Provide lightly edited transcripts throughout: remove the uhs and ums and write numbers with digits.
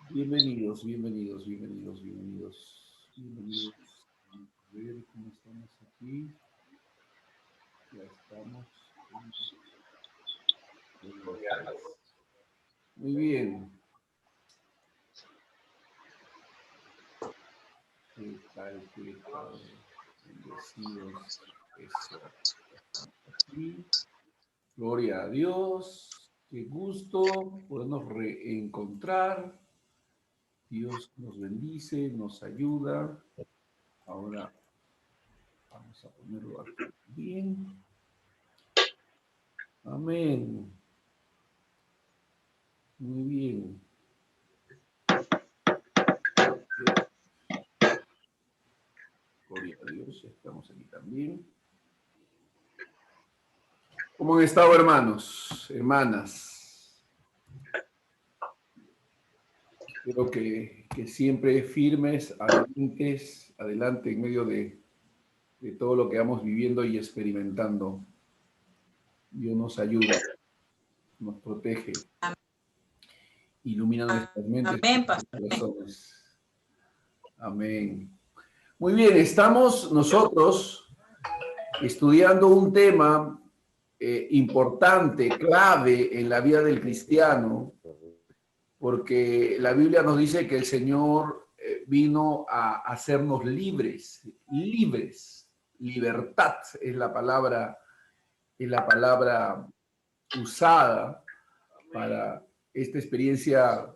Bienvenidos, bienvenidos, bienvenidos, bienvenidos, bienvenidos. Vamos a ver cómo estamos aquí. Ya estamos. Muy bien. ¿Qué tal? ¿Qué tal? Bendecidos. Eso. Aquí. Gloria a Dios. Qué gusto podernos reencontrar. Dios nos bendice, nos ayuda. Ahora vamos a ponerlo aquí bien. Amén. Muy bien. Gloria a Dios, ya estamos aquí también. ¿Cómo han estado, hermanos, hermanas? Espero que siempre firmes, adelante en medio de todo lo que vamos viviendo y experimentando. Dios nos ayuda, nos protege, ilumina nuestras mentes y Amén, nuestros pastor. corazones. Amén. Muy bien, estamos nosotros estudiando un tema importante, clave en la vida del cristiano, porque la Biblia nos dice que el Señor vino a hacernos libres, libres, libertad es la palabra usada para esta experiencia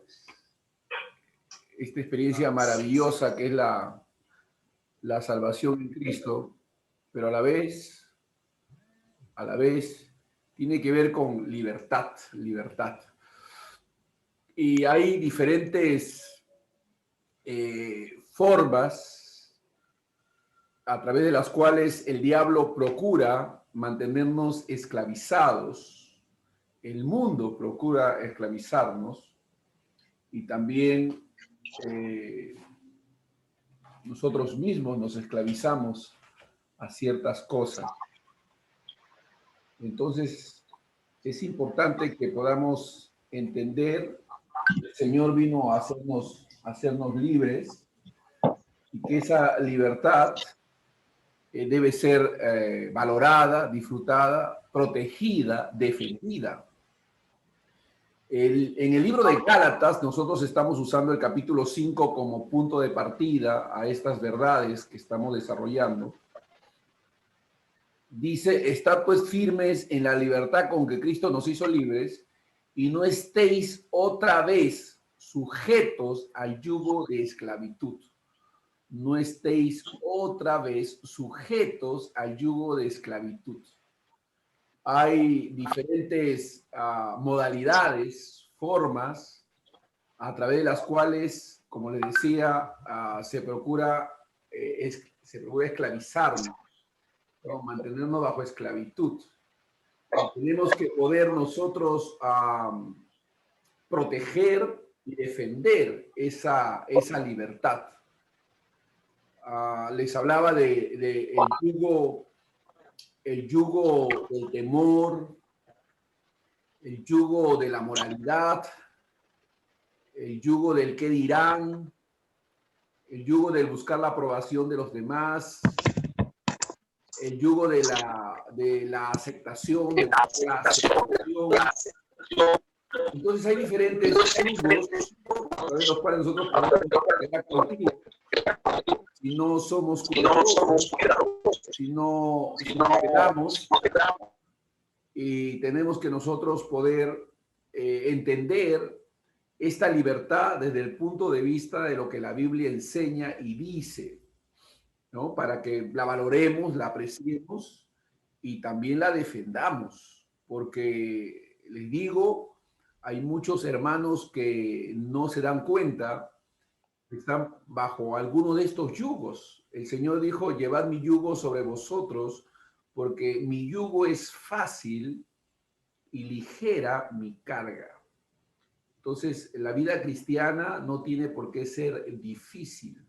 maravillosa que es la salvación en Cristo, pero a la vez, tiene que ver con libertad, libertad. Y hay diferentes formas a través de las cuales el diablo procura mantenernos esclavizados, el mundo procura esclavizarnos y también nosotros mismos nos esclavizamos a ciertas cosas. Entonces, es importante que podamos entender que el Señor vino a hacernos libres y que esa libertad debe ser valorada, disfrutada, protegida, defendida. En el libro de Gálatas, nosotros estamos usando el capítulo 5 como punto de partida a estas verdades que estamos desarrollando. Dice, estad pues firmes en la libertad con que Cristo nos hizo libres y no estéis otra vez sujetos al yugo de esclavitud. No estéis otra vez sujetos al yugo de esclavitud. Hay diferentes modalidades, formas, a través de las cuales, como les decía, se procura esclavizarnos, ¿no? Mantenernos bajo esclavitud. Tenemos que poder nosotros proteger y defender esa libertad. Les hablaba de el yugo del temor, el yugo de la moralidad, el yugo del qué dirán, el yugo del buscar la aprobación de los demás, el yugo de la aceptación, de la aceptación. Entonces hay diferentes yugos a través de los cuales nosotros podemos quedar contigo. Si no somos cuidadosos, si no quedamos, y tenemos que nosotros poder entender esta libertad desde el punto de vista de lo que la Biblia enseña y dice, ¿no? Para que la valoremos, la apreciemos y también la defendamos, porque les digo, hay muchos hermanos que no se dan cuenta, están bajo alguno de estos yugos. El Señor dijo, llevad mi yugo sobre vosotros, porque mi yugo es fácil y ligera mi carga. Entonces, la vida cristiana no tiene por qué ser difícil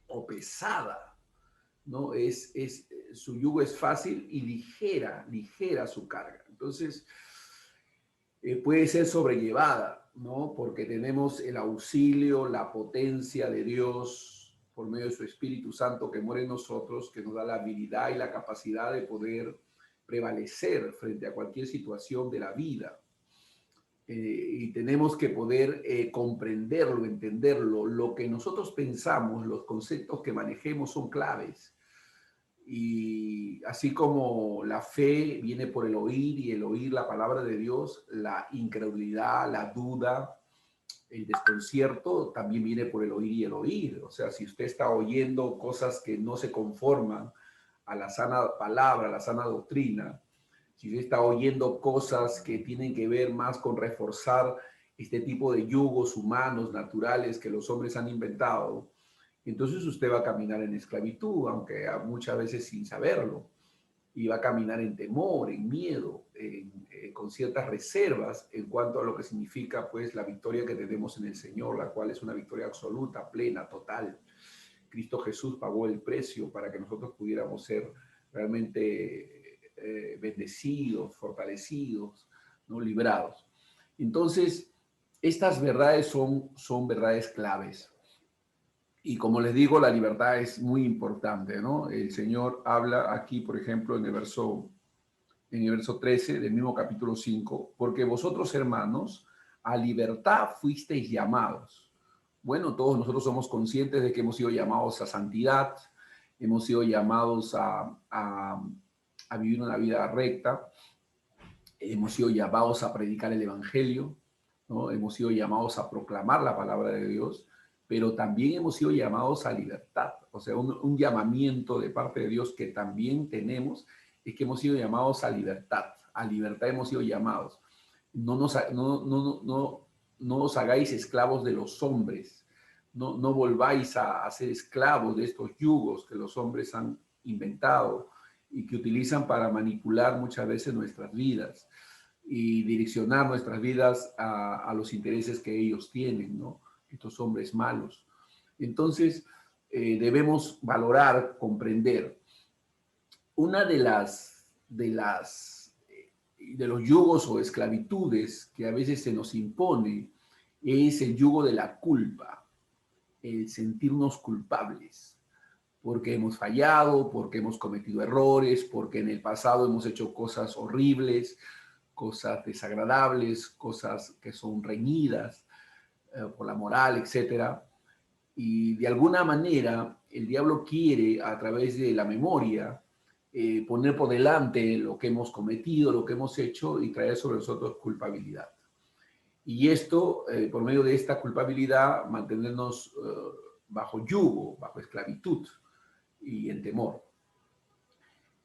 o pesada, ¿no? Su yugo es fácil y ligera su carga. Entonces, puede ser sobrellevada. ¿no? Porque tenemos el auxilio, la potencia de Dios por medio de su Espíritu Santo que mora en nosotros, que nos da la habilidad y la capacidad de poder prevalecer frente a cualquier situación de la vida. Y tenemos que poder comprenderlo, entenderlo. Lo que nosotros pensamos, los conceptos que manejemos son claves. Y así como la fe viene por el oír y el oír la palabra de Dios, la incredulidad, la duda, el desconcierto también viene por el oír y el oír. O sea, si usted está oyendo cosas que no se conforman a la sana palabra, a la sana doctrina, si usted está oyendo cosas que tienen que ver más con reforzar este tipo de yugos humanos, naturales que los hombres han inventado, entonces usted va a caminar en esclavitud, aunque muchas veces sin saberlo, y va a caminar en temor, en miedo, con ciertas reservas en cuanto a lo que significa pues la victoria que tenemos en el Señor, la cual es una victoria absoluta, plena, total. Cristo Jesús pagó el precio para que nosotros pudiéramos ser realmente bendecidos, fortalecidos, ¿no? Librados. Entonces, estas verdades son verdades claves. Y como les digo, la libertad es muy importante, ¿no? El Señor habla aquí, por ejemplo, en el verso 13 del mismo capítulo 5, porque vosotros, hermanos, a libertad fuisteis llamados. Bueno, todos nosotros somos conscientes de que hemos sido llamados a santidad, hemos sido llamados a vivir una vida recta, hemos sido llamados a predicar el Evangelio, ¿no? Hemos sido llamados a proclamar la palabra de Dios, pero también hemos sido llamados a libertad. O sea, un llamamiento de parte de Dios que también tenemos es que hemos sido llamados a libertad hemos sido llamados. No os hagáis esclavos de los hombres, no volváis a ser esclavos de estos yugos que los hombres han inventado y que utilizan para manipular muchas veces nuestras vidas y direccionar nuestras vidas a los intereses que ellos tienen, ¿no? Estos hombres malos. Entonces, debemos valorar, comprender. Una de los yugos o esclavitudes que a veces se nos impone es el yugo de la culpa, el sentirnos culpables porque hemos fallado, porque hemos cometido errores, porque en el pasado hemos hecho cosas horribles, cosas desagradables, cosas que son reñidas por la moral, etcétera. Y de alguna manera el diablo quiere a través de la memoria poner por delante lo que hemos cometido, lo que hemos hecho y traer sobre nosotros culpabilidad. Y esto, por medio de esta culpabilidad, mantenernos bajo yugo, bajo esclavitud y en temor.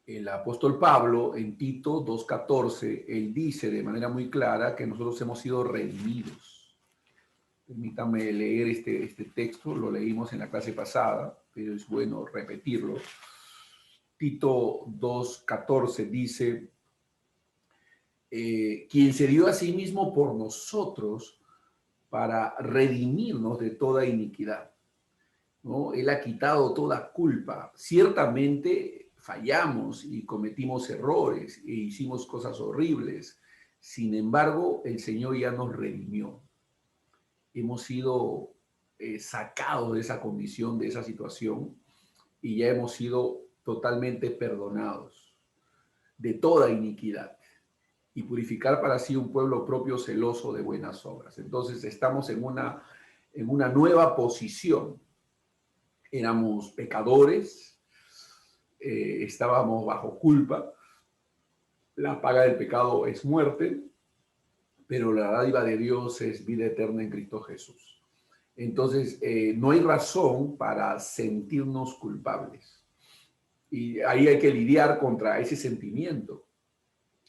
El apóstol Pablo en Tito 2:14, él dice de manera muy clara que nosotros hemos sido redimidos. Permítame leer este texto, lo leímos en la clase pasada, pero es bueno repetirlo. Tito 2:14 dice, quien se dio a sí mismo por nosotros para redimirnos de toda iniquidad, ¿no? Él ha quitado toda culpa. Ciertamente fallamos y cometimos errores e hicimos cosas horribles. Sin embargo, el Señor ya nos redimió. Hemos sido sacados de esa condición, de esa situación, y ya hemos sido totalmente perdonados de toda iniquidad y purificar para sí un pueblo propio celoso de buenas obras. Entonces estamos en una nueva posición. Éramos pecadores, estábamos bajo culpa, la paga del pecado es muerte, pero la dádiva de Dios es vida eterna en Cristo Jesús. Entonces, no hay razón para sentirnos culpables. Y ahí hay que lidiar contra ese sentimiento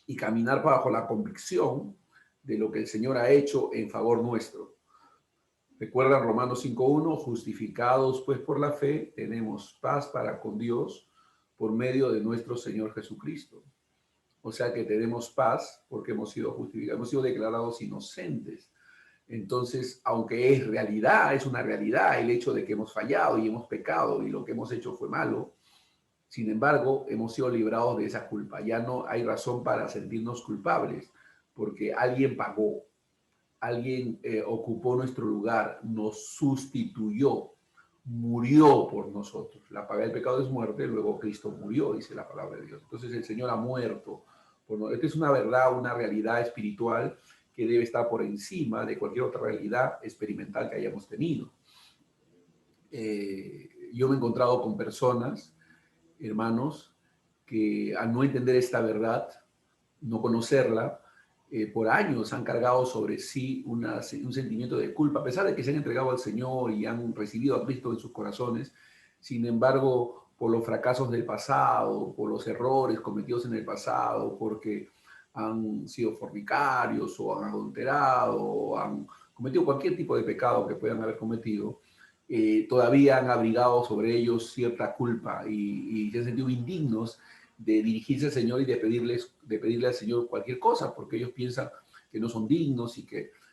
y caminar bajo la convicción de lo que el Señor ha hecho en favor nuestro. Recuerdan Romanos 5:1, justificados pues por la fe, tenemos paz para con Dios por medio de nuestro Señor Jesucristo. O sea que tenemos paz porque hemos sido justificados, hemos sido declarados inocentes. Entonces, aunque es realidad, es una realidad el hecho de que hemos fallado y hemos pecado y lo que hemos hecho fue malo, sin embargo, hemos sido librados de esa culpa. Ya no hay razón para sentirnos culpables porque alguien pagó alguien ocupó nuestro lugar, nos sustituyó, murió por nosotros. La paga del pecado es muerte, luego Cristo murió, dice la palabra de Dios. Entonces el Señor ha muerto. Esta es una verdad, una realidad espiritual que debe estar por encima de cualquier otra realidad experimental que hayamos tenido. Yo me he encontrado con personas, hermanos, que al no entender esta verdad, no conocerla, por años han cargado sobre sí un sentimiento de culpa, a pesar de que se han entregado al Señor y han recibido a Cristo en sus corazones. Sin embargo, por los fracasos del pasado, por los errores cometidos en el pasado, porque han sido fornicarios o han adulterado o han cometido cualquier tipo de pecado que puedan haber cometido, todavía han abrigado sobre ellos cierta culpa y se han sentido indignos de dirigirse al Señor y de pedirle al Señor cualquier cosa, porque ellos piensan que no son dignos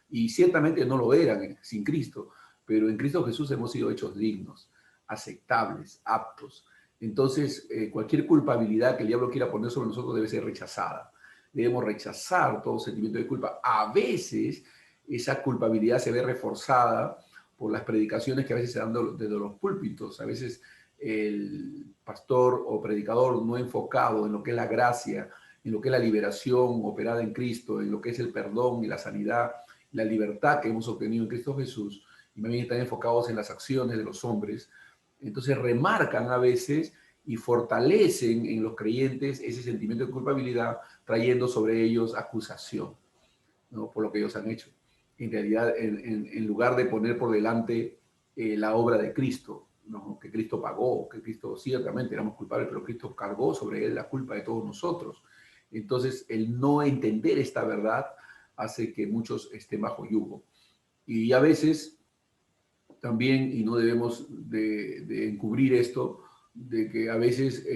y ciertamente no lo eran sin Cristo, pero en Cristo Jesús hemos sido hechos dignos, aceptables, aptos. Entonces, cualquier culpabilidad que el diablo quiera poner sobre nosotros debe ser rechazada. Debemos rechazar todo sentimiento de culpa. A veces, esa culpabilidad se ve reforzada por las predicaciones que a veces se dan desde los púlpitos. A veces el pastor o predicador no enfocado en lo que es la gracia, en lo que es la liberación operada en Cristo, en lo que es el perdón y la sanidad, la libertad que hemos obtenido en Cristo Jesús, y más bien están enfocados en las acciones de los hombres. Entonces remarcan a veces y fortalecen en los creyentes ese sentimiento de culpabilidad, trayendo sobre ellos acusación, ¿no? Por lo que ellos han hecho. En realidad, en lugar de poner por delante la obra de Cristo, ¿no? Que Cristo pagó, que Cristo ciertamente éramos culpables, pero Cristo cargó sobre él la culpa de todos nosotros. Entonces, el no entender esta verdad hace que muchos estén bajo yugo. Y a veces también, y no debemos de encubrir esto, de que a veces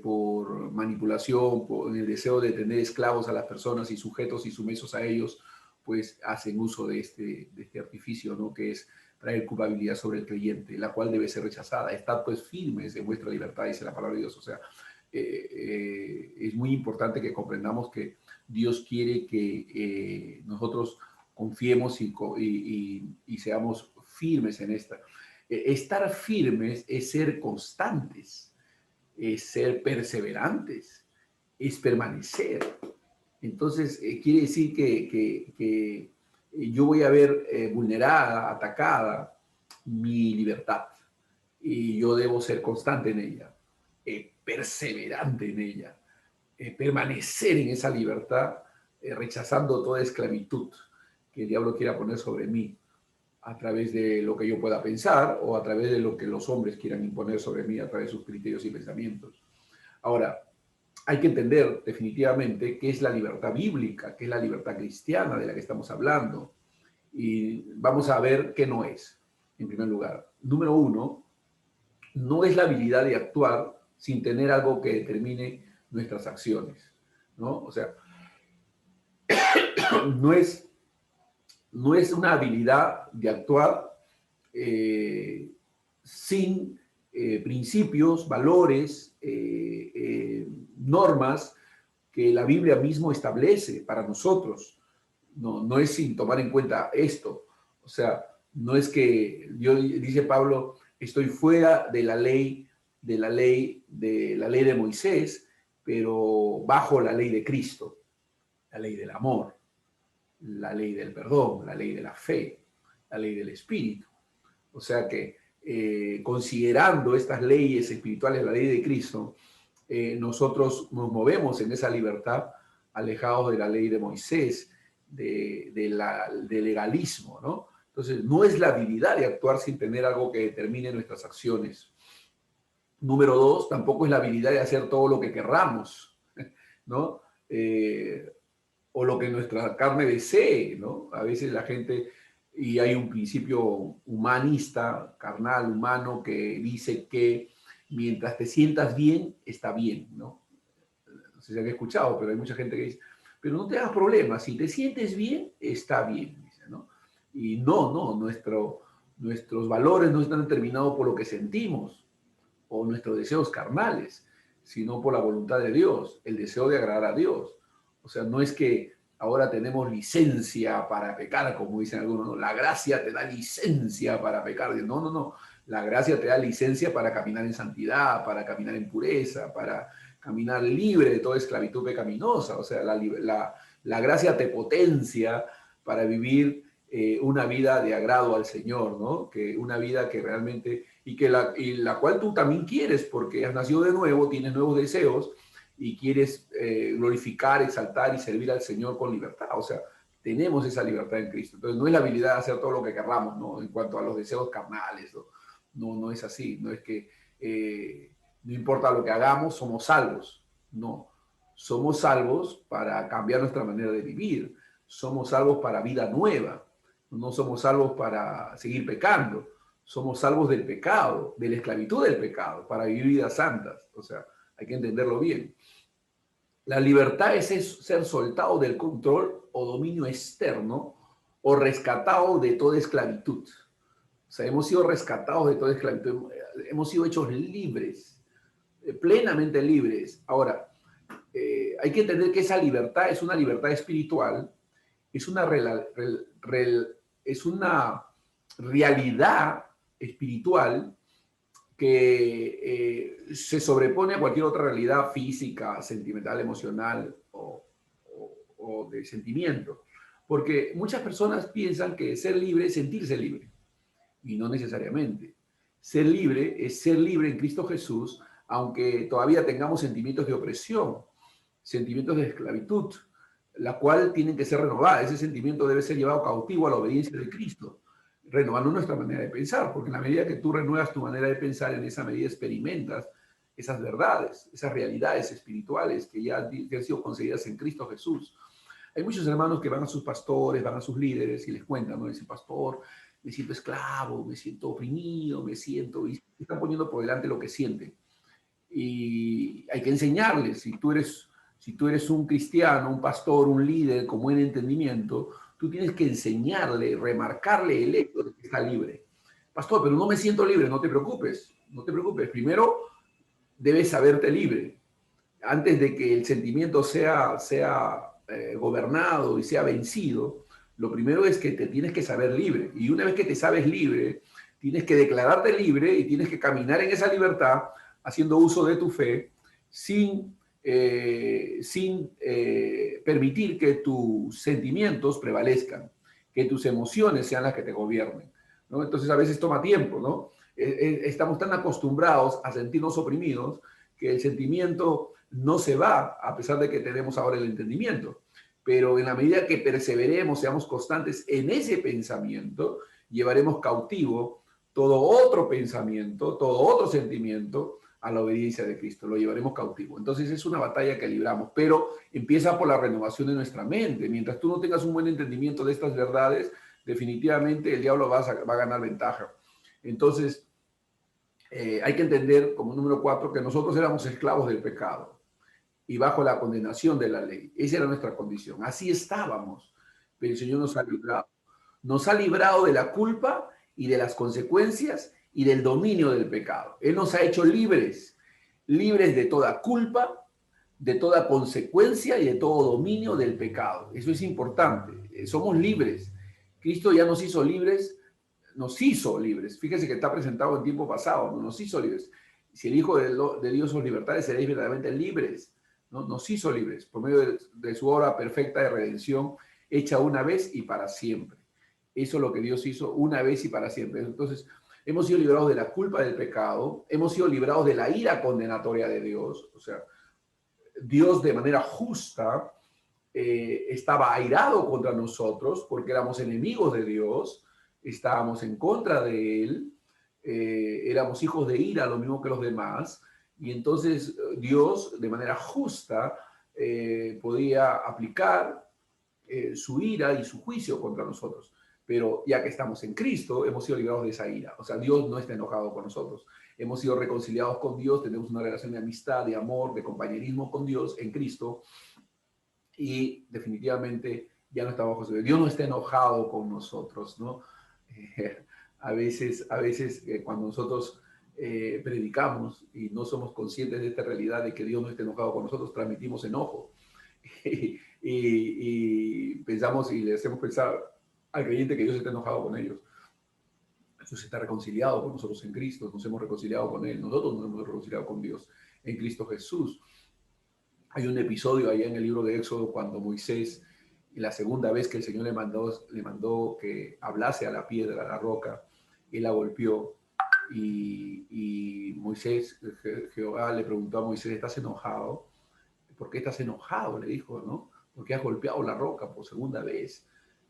por manipulación, por el deseo de tener esclavos a las personas y sujetos y sumisos a ellos, pues hacen uso de este artificio, ¿no? Que es traer culpabilidad sobre el creyente, la cual debe ser rechazada. Estad pues firmes en vuestra libertad, dice la palabra de Dios. O sea, es muy importante que comprendamos que Dios quiere que nosotros confiemos y seamos firmes en esta. Estar firmes es ser constantes, es ser perseverantes, es permanecer. Entonces, quiere decir que yo voy a ver vulnerada, atacada mi libertad y yo debo ser constante en ella, perseverante en ella, permanecer en esa libertad, rechazando toda esclavitud que el diablo quiera poner sobre mí a través de lo que yo pueda pensar o a través de lo que los hombres quieran imponer sobre mí a través de sus criterios y pensamientos. Ahora, hay que entender definitivamente qué es la libertad bíblica, qué es la libertad cristiana de la que estamos hablando. Y vamos a ver qué no es, en primer lugar. Número uno, no es la habilidad de actuar sin tener algo que determine nuestras acciones, ¿no? O sea, no es una habilidad de actuar sin principios, valores, normas que la Biblia mismo establece para nosotros. No es sin tomar en cuenta esto. O sea, no es que dice Pablo, estoy fuera de la ley de Moisés, pero bajo la ley de Cristo, la ley del amor, la ley del perdón, la ley de la fe, la ley del espíritu. O sea que considerando estas leyes espirituales, la ley de Cristo, nosotros nos movemos en esa libertad, alejados de la ley de Moisés, del legalismo, ¿no? Entonces, no es la habilidad de actuar sin tener algo que determine nuestras acciones. Número dos, tampoco es la habilidad de hacer todo lo que querramos, ¿no? O lo que nuestra carne desee, ¿no? A veces la gente, y hay un principio humanista, carnal, humano, que dice que mientras te sientas bien, está bien, ¿no? No sé si han escuchado, pero hay mucha gente que dice, pero no te hagas problemas, si te sientes bien, está bien, dice, ¿no? Y nuestros valores no están determinados por lo que sentimos o nuestros deseos carnales, sino por la voluntad de Dios, el deseo de agradar a Dios. O sea, no es que ahora tenemos licencia para pecar, como dicen algunos, ¿no? La gracia te da licencia para pecar. No, no, no. La gracia te da licencia para caminar en santidad, para caminar en pureza, para caminar libre de toda esclavitud pecaminosa. O sea, la gracia te potencia para vivir una vida de agrado al Señor, ¿no? Que una vida que realmente, y la cual tú también quieres, porque has nacido de nuevo, tienes nuevos deseos, y quieres glorificar, exaltar y servir al Señor con libertad. O sea, tenemos esa libertad en Cristo. Entonces, no es la habilidad de hacer todo lo que querramos, ¿no? En cuanto a los deseos carnales, ¿no? No, no es así. No es que no importa lo que hagamos, somos salvos. No. Somos salvos para cambiar nuestra manera de vivir. Somos salvos para vida nueva. No somos salvos para seguir pecando. Somos salvos del pecado, de la esclavitud del pecado, para vivir vidas santas. O sea, hay que entenderlo bien. La libertad es ser soltado del control o dominio externo o rescatado de toda esclavitud. O sea, hemos sido rescatados de toda esclavitud, hemos sido hechos libres, plenamente libres. Ahora, hay que entender que esa libertad es una libertad espiritual, es una realidad espiritual que se sobrepone a cualquier otra realidad física, sentimental, emocional o de sentimiento. Porque muchas personas piensan que ser libre es sentirse libre, y no necesariamente. Ser libre es ser libre en Cristo Jesús, aunque todavía tengamos sentimientos de opresión, sentimientos de esclavitud, la cual tienen que ser renovadas. Ese sentimiento debe ser llevado cautivo a la obediencia de Cristo, renovando nuestra manera de pensar, porque en la medida que tú renuevas tu manera de pensar, en esa medida experimentas esas verdades, esas realidades espirituales que ya han sido conseguidas en Cristo Jesús. Hay muchos hermanos que van a sus pastores, van a sus líderes y les cuentan, ¿no? Dicen, pastor, me siento esclavo, me siento oprimido, y están poniendo por delante lo que sienten. Y hay que enseñarles, si tú eres un cristiano, un pastor, un líder con buen entendimiento, tú tienes que enseñarle, remarcarle el hecho de que está libre. Pastor, pero no me siento libre, no te preocupes, no te preocupes. Primero, debes saberte libre. Antes de que el sentimiento sea gobernado y sea vencido, lo primero es que te tienes que saber libre. Y una vez que te sabes libre, tienes que declararte libre y tienes que caminar en esa libertad haciendo uso de tu fe sin permitir que tus sentimientos prevalezcan, que tus emociones sean las que te gobiernen, ¿no? Entonces a veces toma tiempo, ¿no? Estamos tan acostumbrados a sentirnos oprimidos que el sentimiento no se va, a pesar de que tenemos ahora el entendimiento. Pero en la medida que perseveremos, seamos constantes en ese pensamiento, llevaremos cautivo todo otro pensamiento, todo otro sentimiento a la obediencia de Cristo. Lo llevaremos cautivo. Entonces es una batalla que libramos, pero empieza por la renovación de nuestra mente. Mientras tú no tengas un buen entendimiento de estas verdades, definitivamente el diablo va a ganar ventaja. Entonces, hay que entender, como número 4, que nosotros éramos esclavos del pecado y bajo la condenación de la ley. Esa era nuestra condición. Así estábamos. Pero el Señor nos ha librado. Nos ha librado de la culpa y de las consecuencias y del dominio del pecado. Él nos ha hecho libres, libres de toda culpa, de toda consecuencia y de todo dominio del pecado. Eso es importante. Somos libres. Cristo ya nos hizo libres, nos hizo libres. Fíjese que está presentado en tiempo pasado, ¿no? Nos hizo libres. Si el Hijo de Dios os libertare, seréis verdaderamente libres, ¿no? Nos hizo libres por medio de su obra perfecta de redención, hecha una vez y para siempre. Eso es lo que Dios hizo una vez y para siempre. Entonces, hemos sido librados de la culpa del pecado, hemos sido librados de la ira condenatoria de Dios. O sea, Dios de manera justa estaba airado contra nosotros porque éramos enemigos de Dios, estábamos en contra de Él, éramos hijos de ira, lo mismo que los demás, y entonces Dios de manera justa podía aplicar su ira y su juicio contra nosotros. Pero ya que estamos en Cristo, hemos sido librados de esa ira. O sea, Dios no está enojado con nosotros. Hemos sido reconciliados con Dios, tenemos una relación de amistad, de amor, de compañerismo con Dios en Cristo. Y definitivamente ya no está bajo su... Dios no está enojado con nosotros, ¿no? A veces cuando nosotros predicamos y no somos conscientes de esta realidad de que Dios no está enojado con nosotros, transmitimos enojo. y pensamos y le hacemos pensar al creyente que Dios está enojado con ellos. Dios está reconciliado con nosotros en Cristo, nos hemos reconciliado con Él, nosotros nos hemos reconciliado con Dios en Cristo Jesús. Hay un episodio allá en el libro de Éxodo cuando Moisés, la segunda vez que el Señor le mandó que hablase a la piedra, a la roca, él la golpeó y Moisés, Jehová le preguntó a Moisés, ¿estás enojado? ¿Por qué estás enojado? Le dijo, ¿no? Porque has golpeado la roca por segunda vez,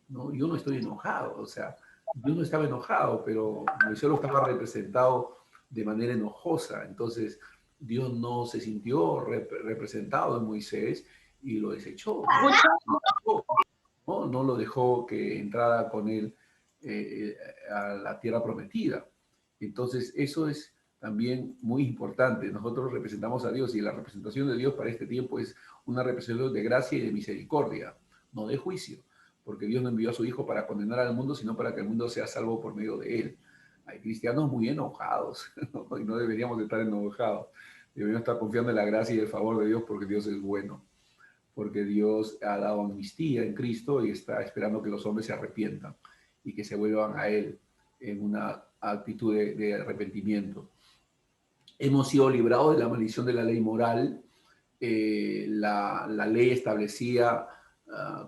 ¿no? Yo no estoy enojado, o sea, yo no estaba enojado, pero Moisés lo estaba representado de manera enojosa, entonces Dios no se sintió representado en Moisés y lo desechó, ¿no? No lo dejó que entrara con él a la tierra prometida. Entonces, eso es también muy importante. Nosotros representamos a Dios y la representación de Dios para este tiempo es una representación de gracia y de misericordia, no de juicio, porque Dios no envió a su Hijo para condenar al mundo, sino para que el mundo sea salvo por medio de él. Hay cristianos muy enojados, ¿no? Y no deberíamos estar enojados. Deberíamos estar confiando en la gracia y el favor de Dios porque Dios es bueno, porque Dios ha dado amnistía en Cristo y está esperando que los hombres se arrepientan y que se vuelvan a Él en una actitud de arrepentimiento. Hemos sido librados de la maldición de la ley moral. La ley establecía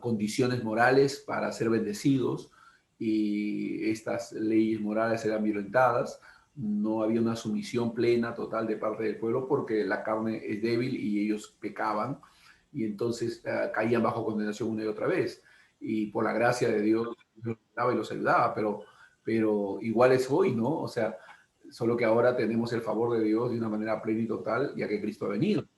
condiciones morales para ser bendecidos y estas leyes morales eran violentadas. No había una sumisión plena, total de parte del pueblo porque la carne es débil y ellos pecaban y entonces caían bajo condenación una y otra vez. Y por la gracia de Dios, los ayudaba y los ayudaba, pero igual es hoy, ¿no? O sea, solo que ahora tenemos el favor de Dios de una manera plena y total, ya que Cristo ha venido.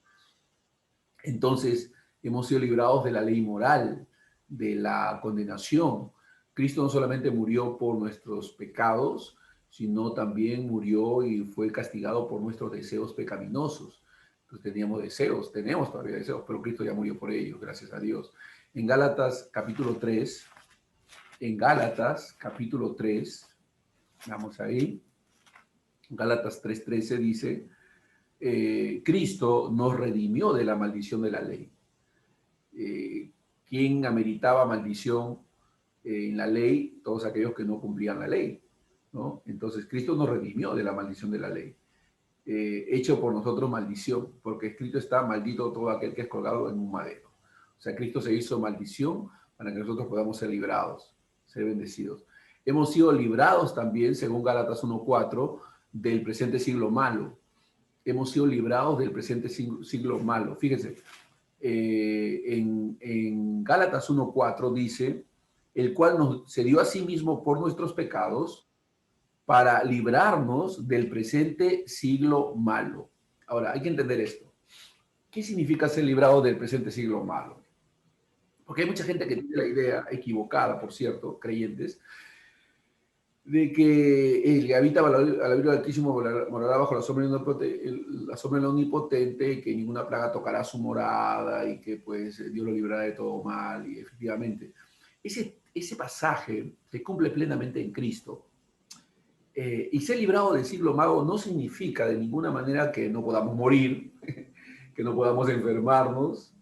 Entonces, hemos sido librados de la ley moral, de la condenación. Cristo no solamente murió por nuestros pecados, sino también murió y fue castigado por nuestros deseos pecaminosos. Entonces teníamos deseos, tenemos todavía deseos, pero Cristo ya murió por ellos, gracias a Dios. En Gálatas capítulo 3, vamos ahí, Gálatas 3:13 dice, Cristo nos redimió de la maldición de la ley. ¿Quién ameritaba maldición en la ley? Todos aquellos que no cumplían la ley, ¿no? Entonces Cristo nos redimió de la maldición de la ley, hecho por nosotros maldición, porque escrito está, maldito todo aquel que es colgado en un madero. O sea, Cristo se hizo maldición para que nosotros podamos ser librados, ser bendecidos. Hemos sido librados también, según Gálatas 1:4, del presente siglo malo. Hemos sido librados del presente siglo malo. Fíjense, en Gálatas 1:4 dice, el cual se dio a sí mismo por nuestros pecados para librarnos del presente siglo malo. Ahora, hay que entender esto. ¿Qué significa ser librado del presente siglo malo? Porque hay mucha gente que tiene la idea equivocada, por cierto, creyentes, de que el que habita a la Virgen Altísimo morará bajo la sombra del Omnipotente, que ninguna plaga tocará su morada y que pues Dios lo librará de todo mal. Y efectivamente, ese pasaje se cumple plenamente en Cristo. Y ser librado del siglo malo no significa de ninguna manera que no podamos morir, que no podamos enfermarnos,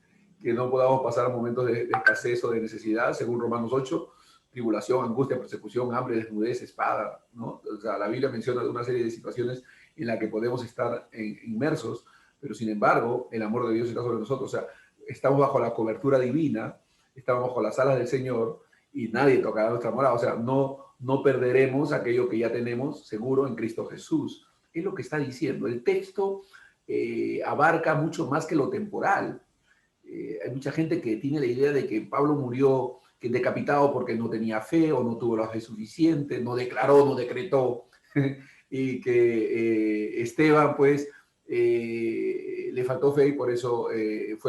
que no podamos pasar momentos de escasez o de necesidad, según Romanos 8, tribulación, angustia, persecución, hambre, desnudez, espada, ¿no? O sea, la Biblia menciona una serie de situaciones en las que podemos estar inmersos, pero sin embargo, el amor de Dios está sobre nosotros. O sea, estamos bajo la cobertura divina, estamos bajo las alas del Señor y nadie tocará nuestra morada. O sea, no perderemos aquello que ya tenemos seguro en Cristo Jesús. Es lo que está diciendo. El texto abarca mucho más que lo temporal. Hay mucha gente que tiene la idea de que Pablo murió decapitado porque no tenía fe o no tuvo la fe suficiente, no declaró, no decretó, y que Esteban pues le faltó fe y por eso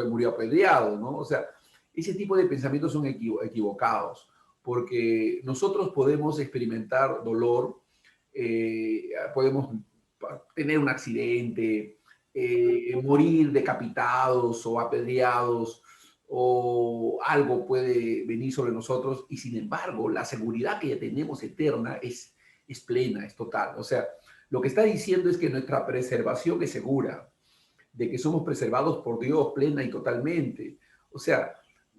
murió apedreado, ¿no? O sea, ese tipo de pensamientos son equivocados, porque nosotros podemos experimentar dolor, podemos tener un accidente, morir decapitados o apedreados, o algo puede venir sobre nosotros y sin embargo la seguridad que ya tenemos eterna es plena, es total. O sea, lo que está diciendo es que nuestra preservación es segura, de que somos preservados por Dios plena y totalmente. O sea,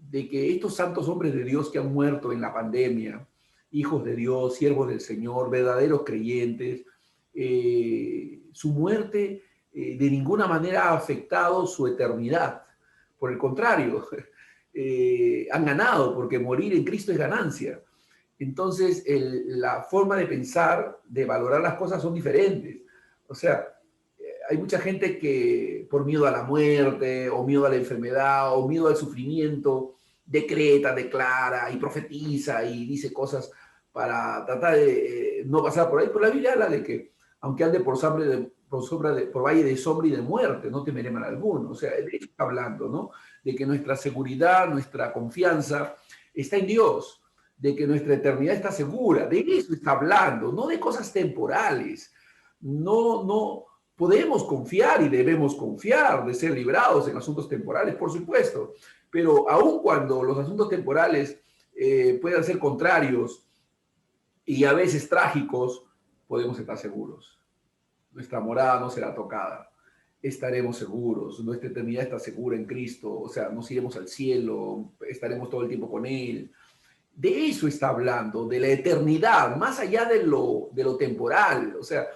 de que estos santos hombres de Dios que han muerto en la pandemia, hijos de Dios, siervos del Señor, verdaderos creyentes, su muerte de ninguna manera ha afectado su eternidad. Por el contrario, han ganado, porque morir en Cristo es ganancia. Entonces, la forma de pensar, de valorar las cosas son diferentes. O sea, hay mucha gente que por miedo a la muerte, o miedo a la enfermedad, o miedo al sufrimiento, decreta, declara y profetiza y dice cosas para tratar de no pasar por ahí. Pero la Biblia habla de que, aunque ande por valle de sombra y de muerte, no temeré mal alguno. O sea, de eso está hablando, ¿no? De que nuestra seguridad, nuestra confianza está en Dios, de que nuestra eternidad está segura. De eso está hablando, no de cosas temporales. No podemos confiar y debemos confiar de ser librados en asuntos temporales, por supuesto, pero aun cuando los asuntos temporales puedan ser contrarios y a veces trágicos, podemos estar seguros. Nuestra morada no será tocada. Estaremos seguros, nuestra eternidad está segura en Cristo, o sea, nos iremos al cielo, estaremos todo el tiempo con Él. De eso está hablando, de la eternidad, más allá de lo temporal. O sea,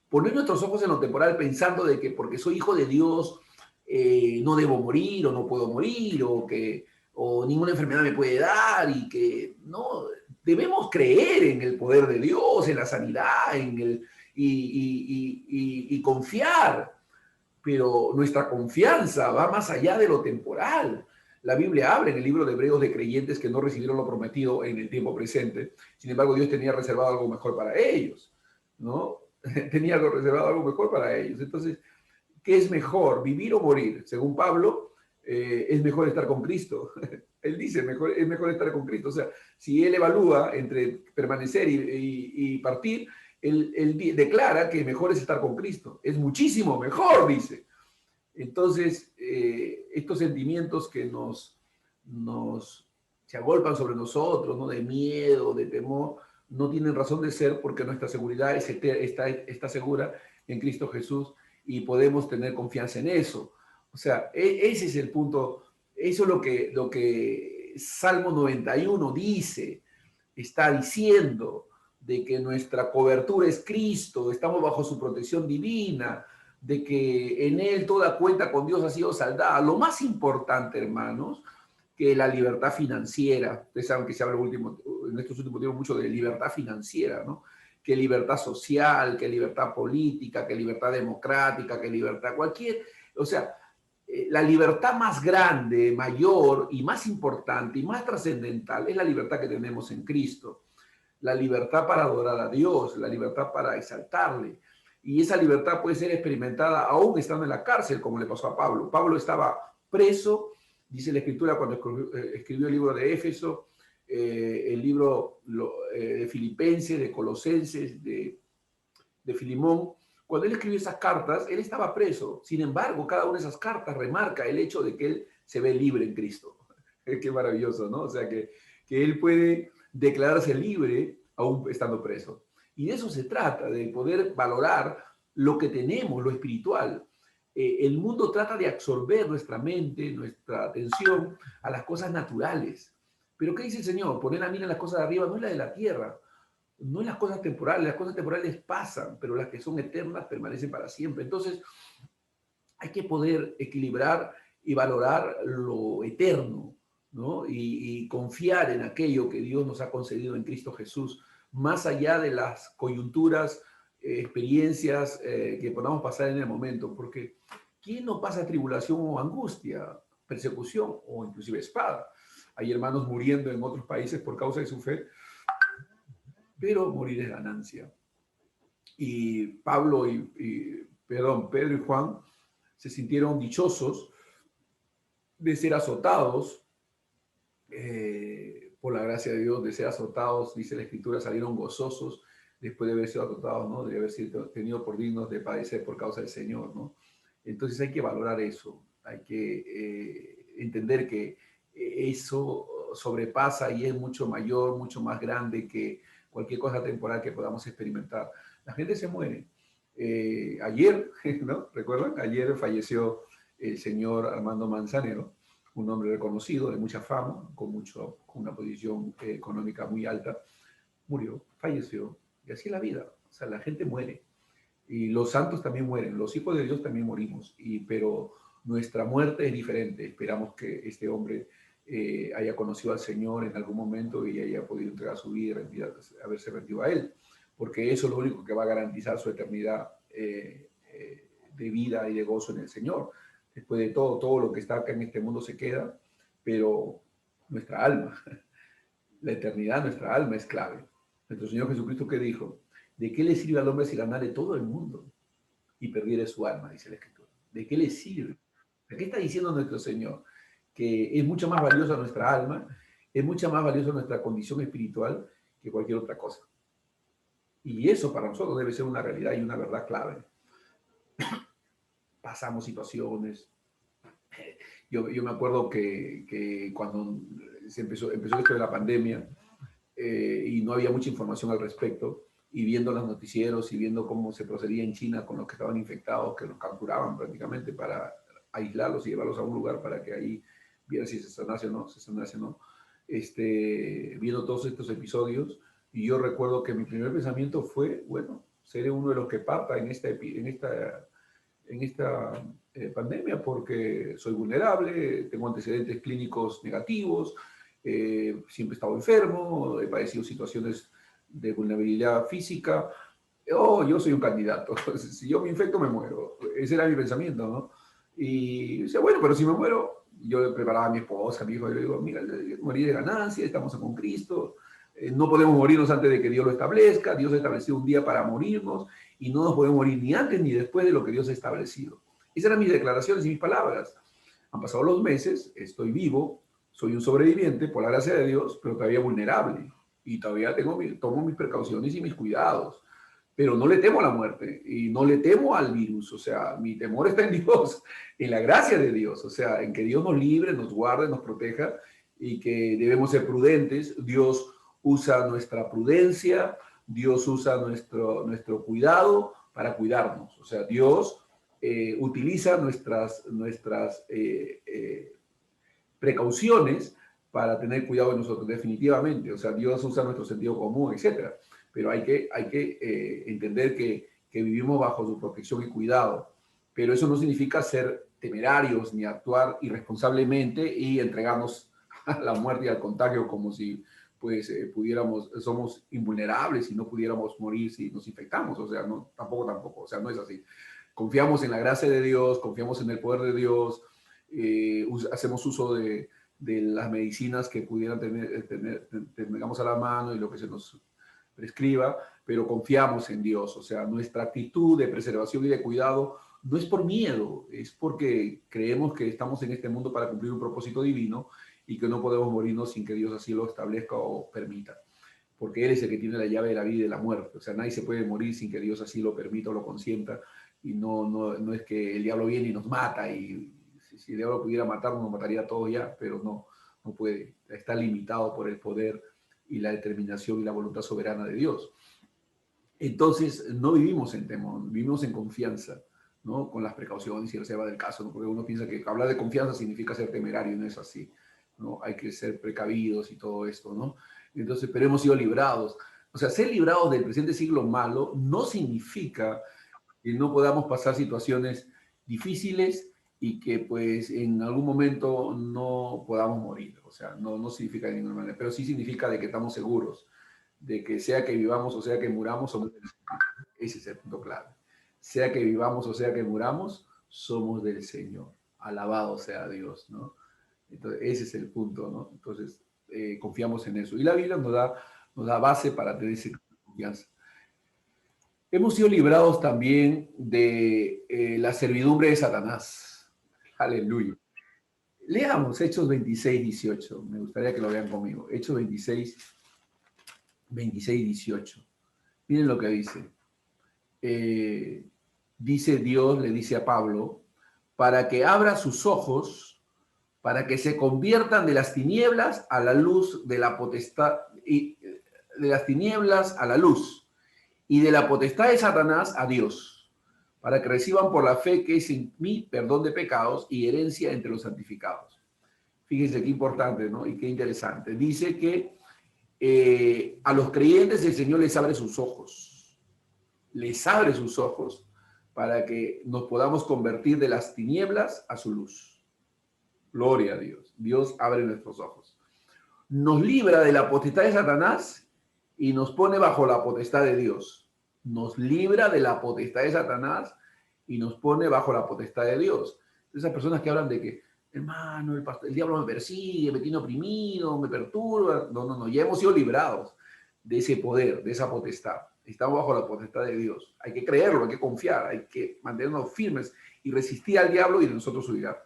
poner nuestros ojos en lo temporal pensando de que porque soy hijo de Dios no debo morir o no puedo morir o ninguna enfermedad me puede dar y que no, debemos creer en el poder de Dios, en la sanidad, y confiar, pero nuestra confianza va más allá de lo temporal. La Biblia habla en el libro de Hebreos de creyentes que no recibieron lo prometido en el tiempo presente. Sin embargo, Dios tenía reservado algo mejor para ellos, ¿no? Tenía reservado algo mejor para ellos. Entonces, ¿qué es mejor, vivir o morir? Según Pablo, es mejor estar con Cristo. Él dice, es mejor estar con Cristo. O sea, si él evalúa entre permanecer y partir, él declara que mejor es estar con Cristo. Es muchísimo mejor, dice. Entonces, estos sentimientos que se agolpan sobre nosotros, ¿no? De miedo, de temor, no tienen razón de ser porque nuestra seguridad está segura en Cristo Jesús y podemos tener confianza en eso. O sea, ese es el punto, eso es lo que Salmo 91 dice, está diciendo de que nuestra cobertura es Cristo, estamos bajo su protección divina, de que en Él toda cuenta con Dios ha sido saldada. Lo más importante, hermanos, que la libertad financiera. Ustedes saben que se habla en estos últimos tiempos mucho de libertad financiera, ¿no? Que libertad social, que libertad política, que libertad democrática, que libertad cualquier. O sea, la libertad más grande, mayor y más importante y más trascendental es la libertad que tenemos en Cristo. La libertad para adorar a Dios, la libertad para exaltarle. Y esa libertad puede ser experimentada aún estando en la cárcel, como le pasó a Pablo. Pablo estaba preso, dice la Escritura cuando escribió el libro de Éfeso, el libro de Filipenses, de Colosenses, de Filimón. Cuando él escribió esas cartas, él estaba preso. Sin embargo, cada una de esas cartas remarca el hecho de que él se ve libre en Cristo. Qué maravilloso, ¿no? O sea, que él puede declararse libre aún estando preso. Y de eso se trata, de poder valorar lo que tenemos, lo espiritual. El mundo trata de absorber nuestra mente, nuestra atención a las cosas naturales. Pero ¿qué dice el Señor? Poner la mira en las cosas de arriba, no es la de la tierra, no en las cosas temporales pasan, pero las que son eternas permanecen para siempre. Entonces, hay que poder equilibrar y valorar lo eterno, ¿no? Y confiar en aquello que Dios nos ha concedido en Cristo Jesús, más allá de las coyunturas, experiencias que podamos pasar en el momento, porque ¿quién no pasa tribulación o angustia, persecución o inclusive espada? Hay hermanos muriendo en otros países por causa de su fe, pero morir es ganancia. Y Pedro y Juan se sintieron dichosos de ser azotados por la gracia de Dios, de ser azotados, dice la Escritura, salieron gozosos después de haber sido azotados, ¿no? De haber sido tenido por dignos de padecer por causa del Señor, ¿no? Entonces hay que valorar eso, hay que entender que eso sobrepasa y es mucho mayor, mucho más grande que cualquier cosa temporal que podamos experimentar. La gente se muere. Ayer, ¿no? ¿Recuerdan? Ayer falleció el señor Armando Manzanero, un hombre reconocido, de mucha fama, con una posición económica muy alta, murió, falleció, y así es la vida. O sea, la gente muere, y los santos también mueren, los hijos de Dios también morimos, pero nuestra muerte es diferente. Esperamos que este hombre haya conocido al Señor en algún momento y haya podido entregar su vida y haberse rendido a Él, porque eso es lo único que va a garantizar su eternidad de vida y de gozo en el Señor. Después de todo lo que está acá en este mundo se queda, pero nuestra alma, la eternidad, nuestra alma es clave. Nuestro Señor Jesucristo, ¿qué dijo? ¿De qué le sirve al hombre si ganare todo el mundo y perdiere su alma? Dice la Escritura. ¿De qué le sirve? ¿De qué está diciendo nuestro Señor? Que es mucho más valiosa nuestra alma, es mucho más valiosa nuestra condición espiritual que cualquier otra cosa. Y eso para nosotros debe ser una realidad y una verdad clave. Pasamos situaciones. Yo me acuerdo que cuando empezó esto de la pandemia y no había mucha información al respecto, y viendo los noticieros y viendo cómo se procedía en China con los que estaban infectados, que los capturaban prácticamente para aislarlos y llevarlos a un lugar para que ahí vieran si se sanase o no, viendo todos estos episodios, y yo recuerdo que mi primer pensamiento fue, bueno, seré uno de los que parta en esta pandemia porque soy vulnerable, tengo antecedentes clínicos negativos, siempre he estado enfermo, he padecido situaciones de vulnerabilidad física. Yo soy un candidato. Si yo me infecto, me muero. Ese era mi pensamiento, ¿no? Y decía, bueno, pero si me muero, yo le preparaba a mi esposa, a mi hijo, y le digo, mira, morir de ganancia, estamos con Cristo, no podemos morirnos antes de que Dios lo establezca, Dios ha establecido un día para morirnos, y no nos podemos morir ni antes ni después de lo que Dios ha establecido. Esas eran mis declaraciones y mis palabras. Han pasado los meses, estoy vivo, soy un sobreviviente por la gracia de Dios, pero todavía vulnerable. Y todavía tomo mis precauciones y mis cuidados. Pero no le temo a la muerte y no le temo al virus. O sea, mi temor está en Dios, en la gracia de Dios. O sea, en que Dios nos libre, nos guarde, nos proteja y que debemos ser prudentes. Dios usa nuestra prudencia, Dios usa nuestro cuidado para cuidarnos. O sea, Dios utiliza nuestras precauciones para tener cuidado de nosotros, definitivamente. O sea, Dios usa nuestro sentido común, etcétera. Pero hay que entender que vivimos bajo su protección y cuidado. Pero eso no significa ser temerarios ni actuar irresponsablemente y entregarnos a la muerte y al contagio como si pues somos invulnerables y no pudiéramos morir si nos infectamos. O sea, no, tampoco. O sea, no es así. Confiamos en la gracia de Dios, confiamos en el poder de Dios, hacemos uso de las medicinas que pudieran tengamos a la mano y lo que se nos prescriba, pero confiamos en Dios. O sea, nuestra actitud de preservación y de cuidado no es por miedo, es porque creemos que estamos en este mundo para cumplir un propósito divino y que no podemos morirnos sin que Dios así lo establezca o permita. Porque Él es el que tiene la llave de la vida y de la muerte. O sea, nadie se puede morir sin que Dios así lo permita o lo consienta. Y no es que el diablo viene y nos mata y si el diablo pudiera matarnos, nos mataría a todos ya, pero no puede. Está limitado por el poder y la determinación y la voluntad soberana de Dios. Entonces, no vivimos en temor, vivimos en confianza, ¿no? Con las precauciones y reserva del caso, ¿no? Porque uno piensa que hablar de confianza significa ser temerario, y no es así, ¿no? Hay que ser precavidos y todo esto, ¿no? Entonces, pero hemos sido librados. O sea, ser librados del presente siglo malo no significa que no podamos pasar situaciones difíciles y que pues en algún momento no podamos morir. O sea, no significa de ninguna manera, pero sí significa de que estamos seguros, de que sea que vivamos o sea que muramos, somos del Señor. Ese es el punto clave. Sea que vivamos o sea que muramos, somos del Señor. Alabado sea Dios, ¿no? Entonces, ese es el punto, ¿no? Entonces, confiamos en eso. Y la Biblia nos da base para tener esa confianza. Hemos sido librados también de la servidumbre de Satanás. Aleluya. Leamos Hechos 26, 18. Me gustaría que lo vean conmigo. Hechos 26, 26, 18. Miren lo que dice. Dice Dios, le dice a Pablo, para que abra sus ojos, para que se conviertan de las tinieblas a la luz de la potestad, y de las tinieblas a la luz, y de la potestad de Satanás a Dios, para que reciban por la fe que es en mí perdón de pecados y herencia entre los santificados. Fíjense qué importante, ¿no? Y qué interesante. Dice que a los creyentes el Señor les abre sus ojos. Les abre sus ojos para que nos podamos convertir de las tinieblas a su luz. Gloria a Dios. Dios abre nuestros ojos. Nos libra de la potestad de Satanás y nos pone bajo la potestad de Dios. Nos libra de la potestad de Satanás y nos pone bajo la potestad de Dios. Esas personas que hablan de que, hermano, el diablo me persigue, me tiene oprimido, me perturba. No, no, no, ya hemos sido librados de ese poder, de esa potestad. Estamos bajo la potestad de Dios. Hay que creerlo, hay que confiar, hay que mantenernos firmes y resistir al diablo y de nosotros huirá,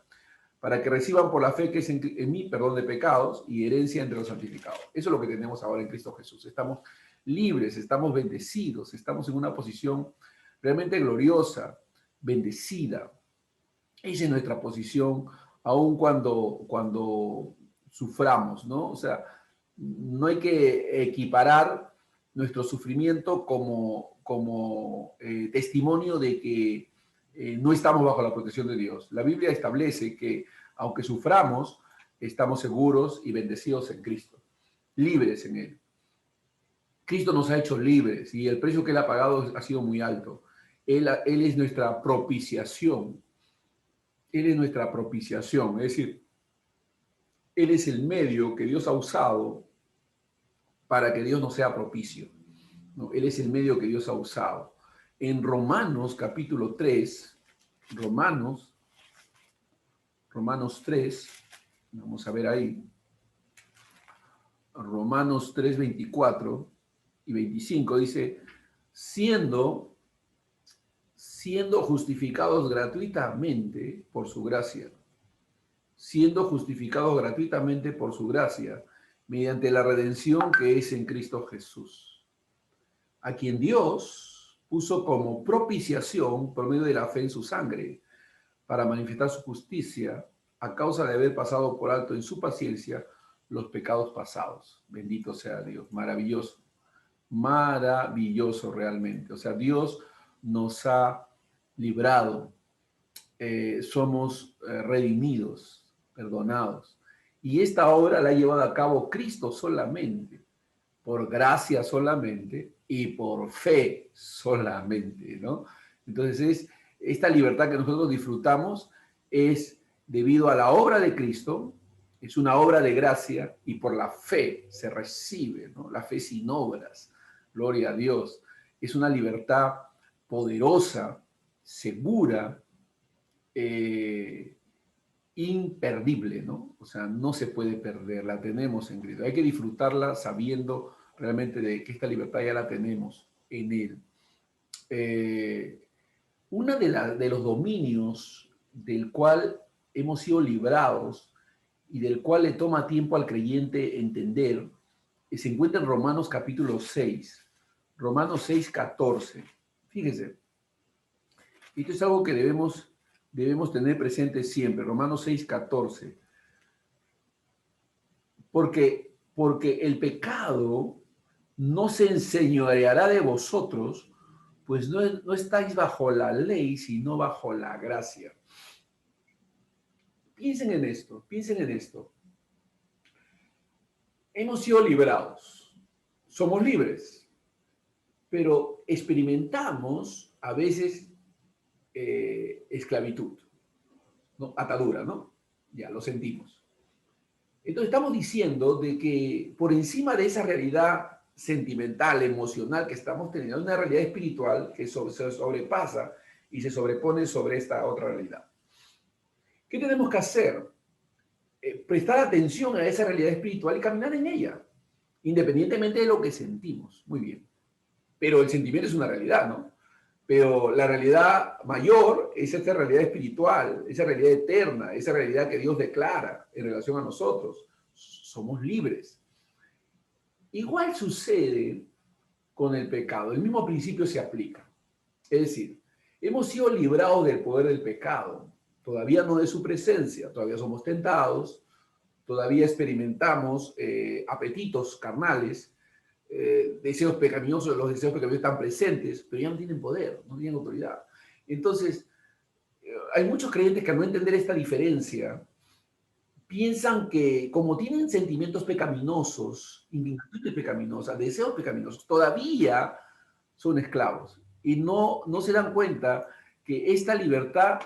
para que reciban por la fe que es en mí perdón de pecados y herencia entre los santificados. Eso es lo que tenemos ahora en Cristo Jesús. Estamos libres, estamos bendecidos, estamos en una posición realmente gloriosa, bendecida. Esa es nuestra posición, aun cuando suframos, ¿no? O sea, no hay que equiparar nuestro sufrimiento como testimonio de que no estamos bajo la protección de Dios. La Biblia establece que aunque suframos, estamos seguros y bendecidos en Cristo, libres en Él. Cristo nos ha hecho libres y el precio que Él ha pagado ha sido muy alto. Él es nuestra propiciación. Él es nuestra propiciación, es decir, Él es el medio que Dios ha usado para que Dios nos sea propicio. No, Él es el medio que Dios ha usado. En Romanos capítulo 3, Romanos 3, vamos a ver ahí, Romanos 3, 24 y 25 dice, siendo justificados gratuitamente por su gracia, siendo justificados gratuitamente por su gracia, mediante la redención que es en Cristo Jesús, a quien Dios puso como propiciación por medio de la fe en su sangre, para manifestar su justicia a causa de haber pasado por alto en su paciencia los pecados pasados. Bendito sea Dios, maravilloso, maravilloso realmente. O sea, Dios nos ha librado, somos redimidos, perdonados. Y esta obra la ha llevado a cabo Cristo solamente, por gracia solamente y por fe solamente, ¿no? Entonces, esta libertad que nosotros disfrutamos es debido a la obra de Cristo, es una obra de gracia y por la fe se recibe, ¿no? La fe sin obras, gloria a Dios. Es una libertad poderosa, segura, imperdible, ¿no? O sea, no se puede perder, la tenemos en Cristo. Hay que disfrutarla sabiendo realmente de que esta libertad ya la tenemos en Él. Una de los dominios del cual hemos sido librados y del cual le toma tiempo al creyente entender, se encuentra en Romanos capítulo 6, Romanos 6, 14. Fíjese, esto es algo que debemos tener presente siempre, Romanos 6, 14. Porque el pecado no se enseñoreará de vosotros, pues no estáis bajo la ley, sino bajo la gracia. Piensen en esto, piensen en esto. Hemos sido librados, somos libres, pero experimentamos a veces esclavitud, ¿no? Atadura, ¿no? Ya lo sentimos. Entonces estamos diciendo de que por encima de esa realidad sentimental, emocional que estamos teniendo, hay una realidad espiritual que se sobrepasa y se sobrepone sobre esta otra realidad. ¿Qué tenemos que hacer? Prestar atención a esa realidad espiritual y caminar en ella, independientemente de lo que sentimos. Muy bien. Pero el sentimiento es una realidad, ¿no? Pero la realidad mayor es esta realidad espiritual, esa realidad eterna, esa realidad que Dios declara en relación a nosotros. Somos libres. Igual sucede con el pecado. El mismo principio se aplica. Es decir, hemos sido librados del poder del pecado. Todavía no de su presencia. Todavía somos tentados. Todavía experimentamos apetitos carnales. Deseos pecaminosos, los deseos pecaminosos están presentes, pero ya no tienen poder, no tienen autoridad. Entonces, hay muchos creyentes que al no entender esta diferencia, piensan que como tienen sentimientos pecaminosos, inclinaciones pecaminosas, deseos pecaminosos, todavía son esclavos y no se dan cuenta que esta libertad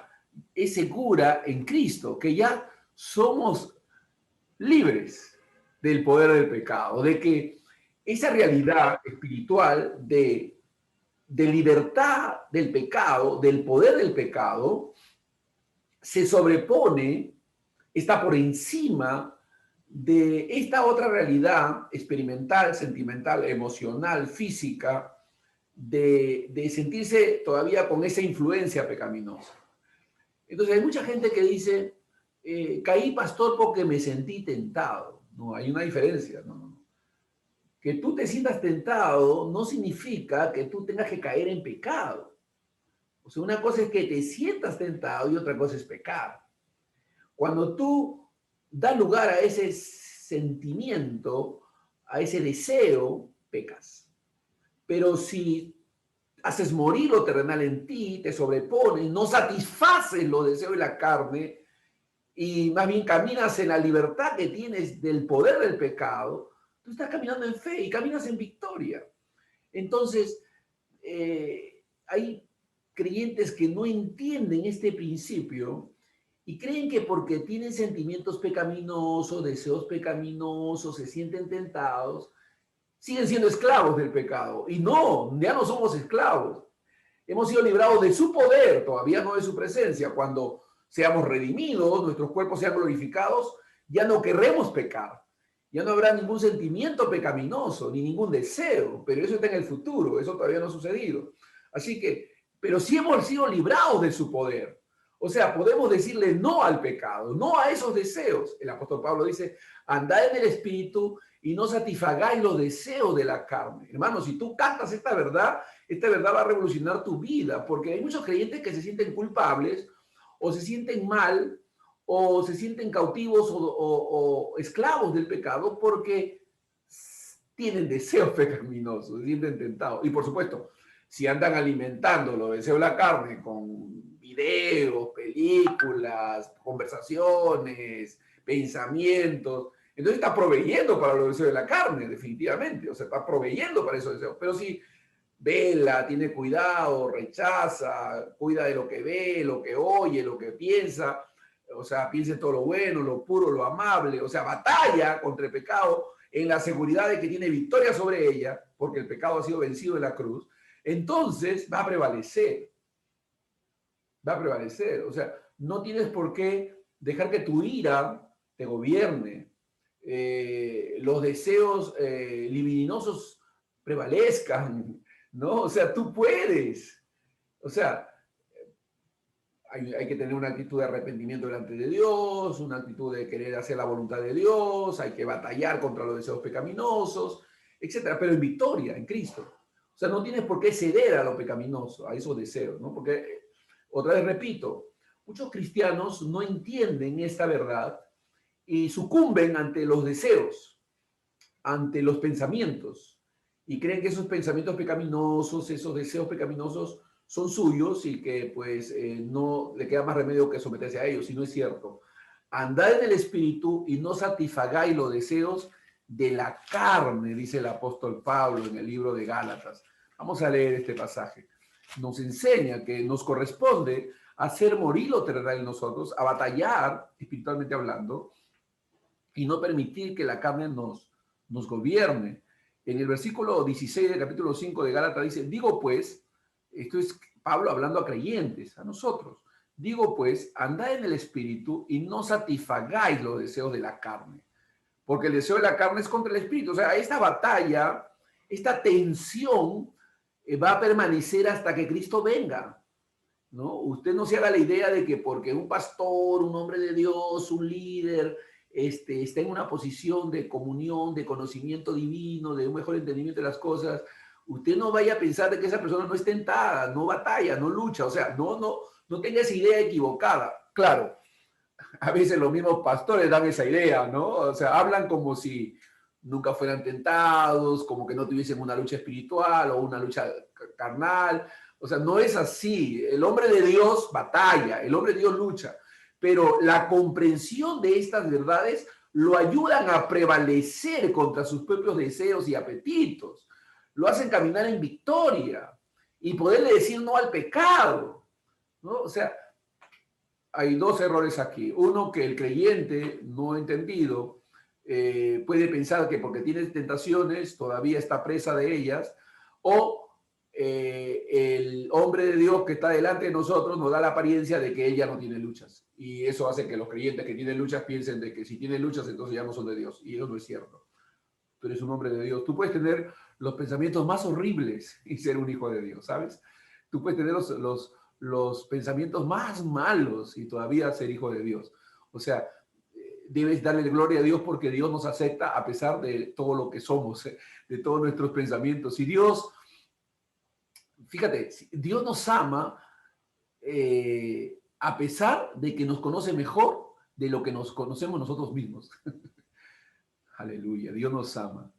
es segura en Cristo, que ya somos libres del poder del pecado, de que esa realidad espiritual de libertad del pecado, del poder del pecado, se sobrepone, está por encima de esta otra realidad experimental, sentimental, emocional, física, de sentirse todavía con esa influencia pecaminosa. Entonces hay mucha gente que dice, caí pastor porque me sentí tentado. No, hay una diferencia. No. Que tú te sientas tentado no significa que tú tengas que caer en pecado. O sea, una cosa es que te sientas tentado y otra cosa es pecar. Cuando tú das lugar a ese sentimiento, a ese deseo, pecas. Pero si haces morir lo terrenal en ti, te sobrepones, no satisfaces los deseos de la carne y más bien caminas en la libertad que tienes del poder del pecado, tú estás caminando en fe y caminas en victoria. Entonces, hay creyentes que no entienden este principio y creen que porque tienen sentimientos pecaminosos, deseos pecaminosos, se sienten tentados, siguen siendo esclavos del pecado. Y no, ya no somos esclavos. Hemos sido librados de su poder, todavía no de su presencia. Cuando seamos redimidos, nuestros cuerpos sean glorificados, ya no querremos pecar. Ya no habrá ningún sentimiento pecaminoso, ni ningún deseo, pero eso está en el futuro, eso todavía no ha sucedido. Así que, pero sí hemos sido librados de su poder. O sea, podemos decirle no al pecado, no a esos deseos. El apóstol Pablo dice, andad en el Espíritu y no satisfagáis los deseos de la carne. Hermano, si tú captas esta verdad va a revolucionar tu vida, porque hay muchos creyentes que se sienten culpables o se sienten mal o se sienten cautivos o esclavos del pecado porque tienen deseos pecaminosos, se sienten tentados. Y por supuesto, si andan alimentando los deseos de la carne con videos, películas, conversaciones, pensamientos, entonces está proveyendo para los deseos de la carne, definitivamente. O sea, está proveyendo para esos deseos. Pero si vela, tiene cuidado, rechaza, cuida de lo que ve, lo que oye, lo que piensa, o sea, piensa en todo lo bueno, lo puro, lo amable, o sea, batalla contra el pecado en la seguridad de que tiene victoria sobre ella, porque el pecado ha sido vencido en la cruz, entonces va a prevalecer. Va a prevalecer. O sea, no tienes por qué dejar que tu ira te gobierne. Los deseos libidinosos prevalezcan, ¿no? O sea, tú puedes. O sea, hay que tener una actitud de arrepentimiento delante de Dios, una actitud de querer hacer la voluntad de Dios, hay que batallar contra los deseos pecaminosos, etcétera, pero en victoria, en Cristo. O sea, no tienes por qué ceder a lo pecaminoso, a esos deseos, ¿no? Porque, otra vez repito, muchos cristianos no entienden esta verdad y sucumben ante los deseos, ante los pensamientos, y creen que esos pensamientos pecaminosos, esos deseos pecaminosos son suyos y que pues no le queda más remedio que someterse a ellos, y no es cierto. Andad en el Espíritu y no satisfagáis los deseos de la carne, dice el apóstol Pablo en el libro de Gálatas. Vamos a leer este pasaje. Nos enseña que nos corresponde hacer morir lo terrenal en nosotros, a batallar, espiritualmente hablando, y no permitir que la carne nos gobierne. En el versículo 16 del capítulo 5 de Gálatas dice, digo pues, esto es Pablo hablando a creyentes, a nosotros, digo pues, andad en el Espíritu y no satisfagáis los deseos de la carne, porque el deseo de la carne es contra el Espíritu. O sea, esta batalla, esta tensión va a permanecer hasta que Cristo venga, ¿no? Usted no se haga la idea de que porque un pastor, un hombre de Dios, un líder, está en una posición de comunión, de conocimiento divino, de un mejor entendimiento de las cosas, usted no vaya a pensar de que esa persona no es tentada, no batalla, no lucha, o sea, no tenga esa idea equivocada. Claro, a veces los mismos pastores dan esa idea, ¿no? O sea, hablan como si nunca fueran tentados, como que no tuviesen una lucha espiritual o una lucha carnal. O sea, no es así. El hombre de Dios batalla, el hombre de Dios lucha. pero la comprensión de estas verdades lo ayudan a prevalecer contra sus propios deseos y apetitos, lo hacen caminar en victoria y poderle decir no al pecado, ¿no? O sea, hay dos errores aquí. Uno, que el creyente no entendido puede pensar que porque tiene tentaciones todavía está presa de ellas, o el hombre de Dios que está delante de nosotros nos da la apariencia de que ella no tiene luchas. Y eso hace que los creyentes que tienen luchas piensen de que si tienen luchas entonces ya no son de Dios. Y eso no es cierto. Tú eres un hombre de Dios. Tú puedes tener los pensamientos más horribles y ser un hijo de Dios, ¿sabes? Tú puedes tener los pensamientos más malos y todavía ser hijo de Dios. O sea, debes darle gloria a Dios porque Dios nos acepta a pesar de todo lo que somos, de todos nuestros pensamientos. Y Dios, fíjate, Dios nos ama a pesar de que nos conoce mejor de lo que nos conocemos nosotros mismos. Aleluya, Dios nos ama,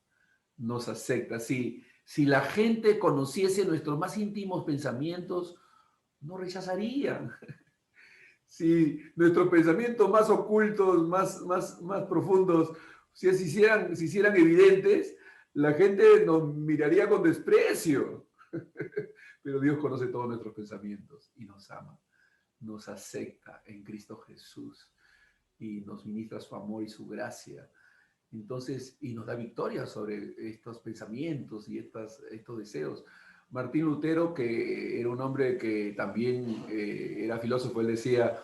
nos acepta. Si la gente conociese nuestros más íntimos pensamientos, no rechazarían. Si nuestros pensamientos más ocultos, más profundos, si se hicieran evidentes, la gente nos miraría con desprecio. Pero Dios conoce todos nuestros pensamientos y nos ama, nos acepta en Cristo Jesús y nos ministra su amor y su gracia. Entonces, y nos da victoria sobre estos pensamientos y estos deseos. Martín Lutero, que era un hombre que también era filósofo, él decía,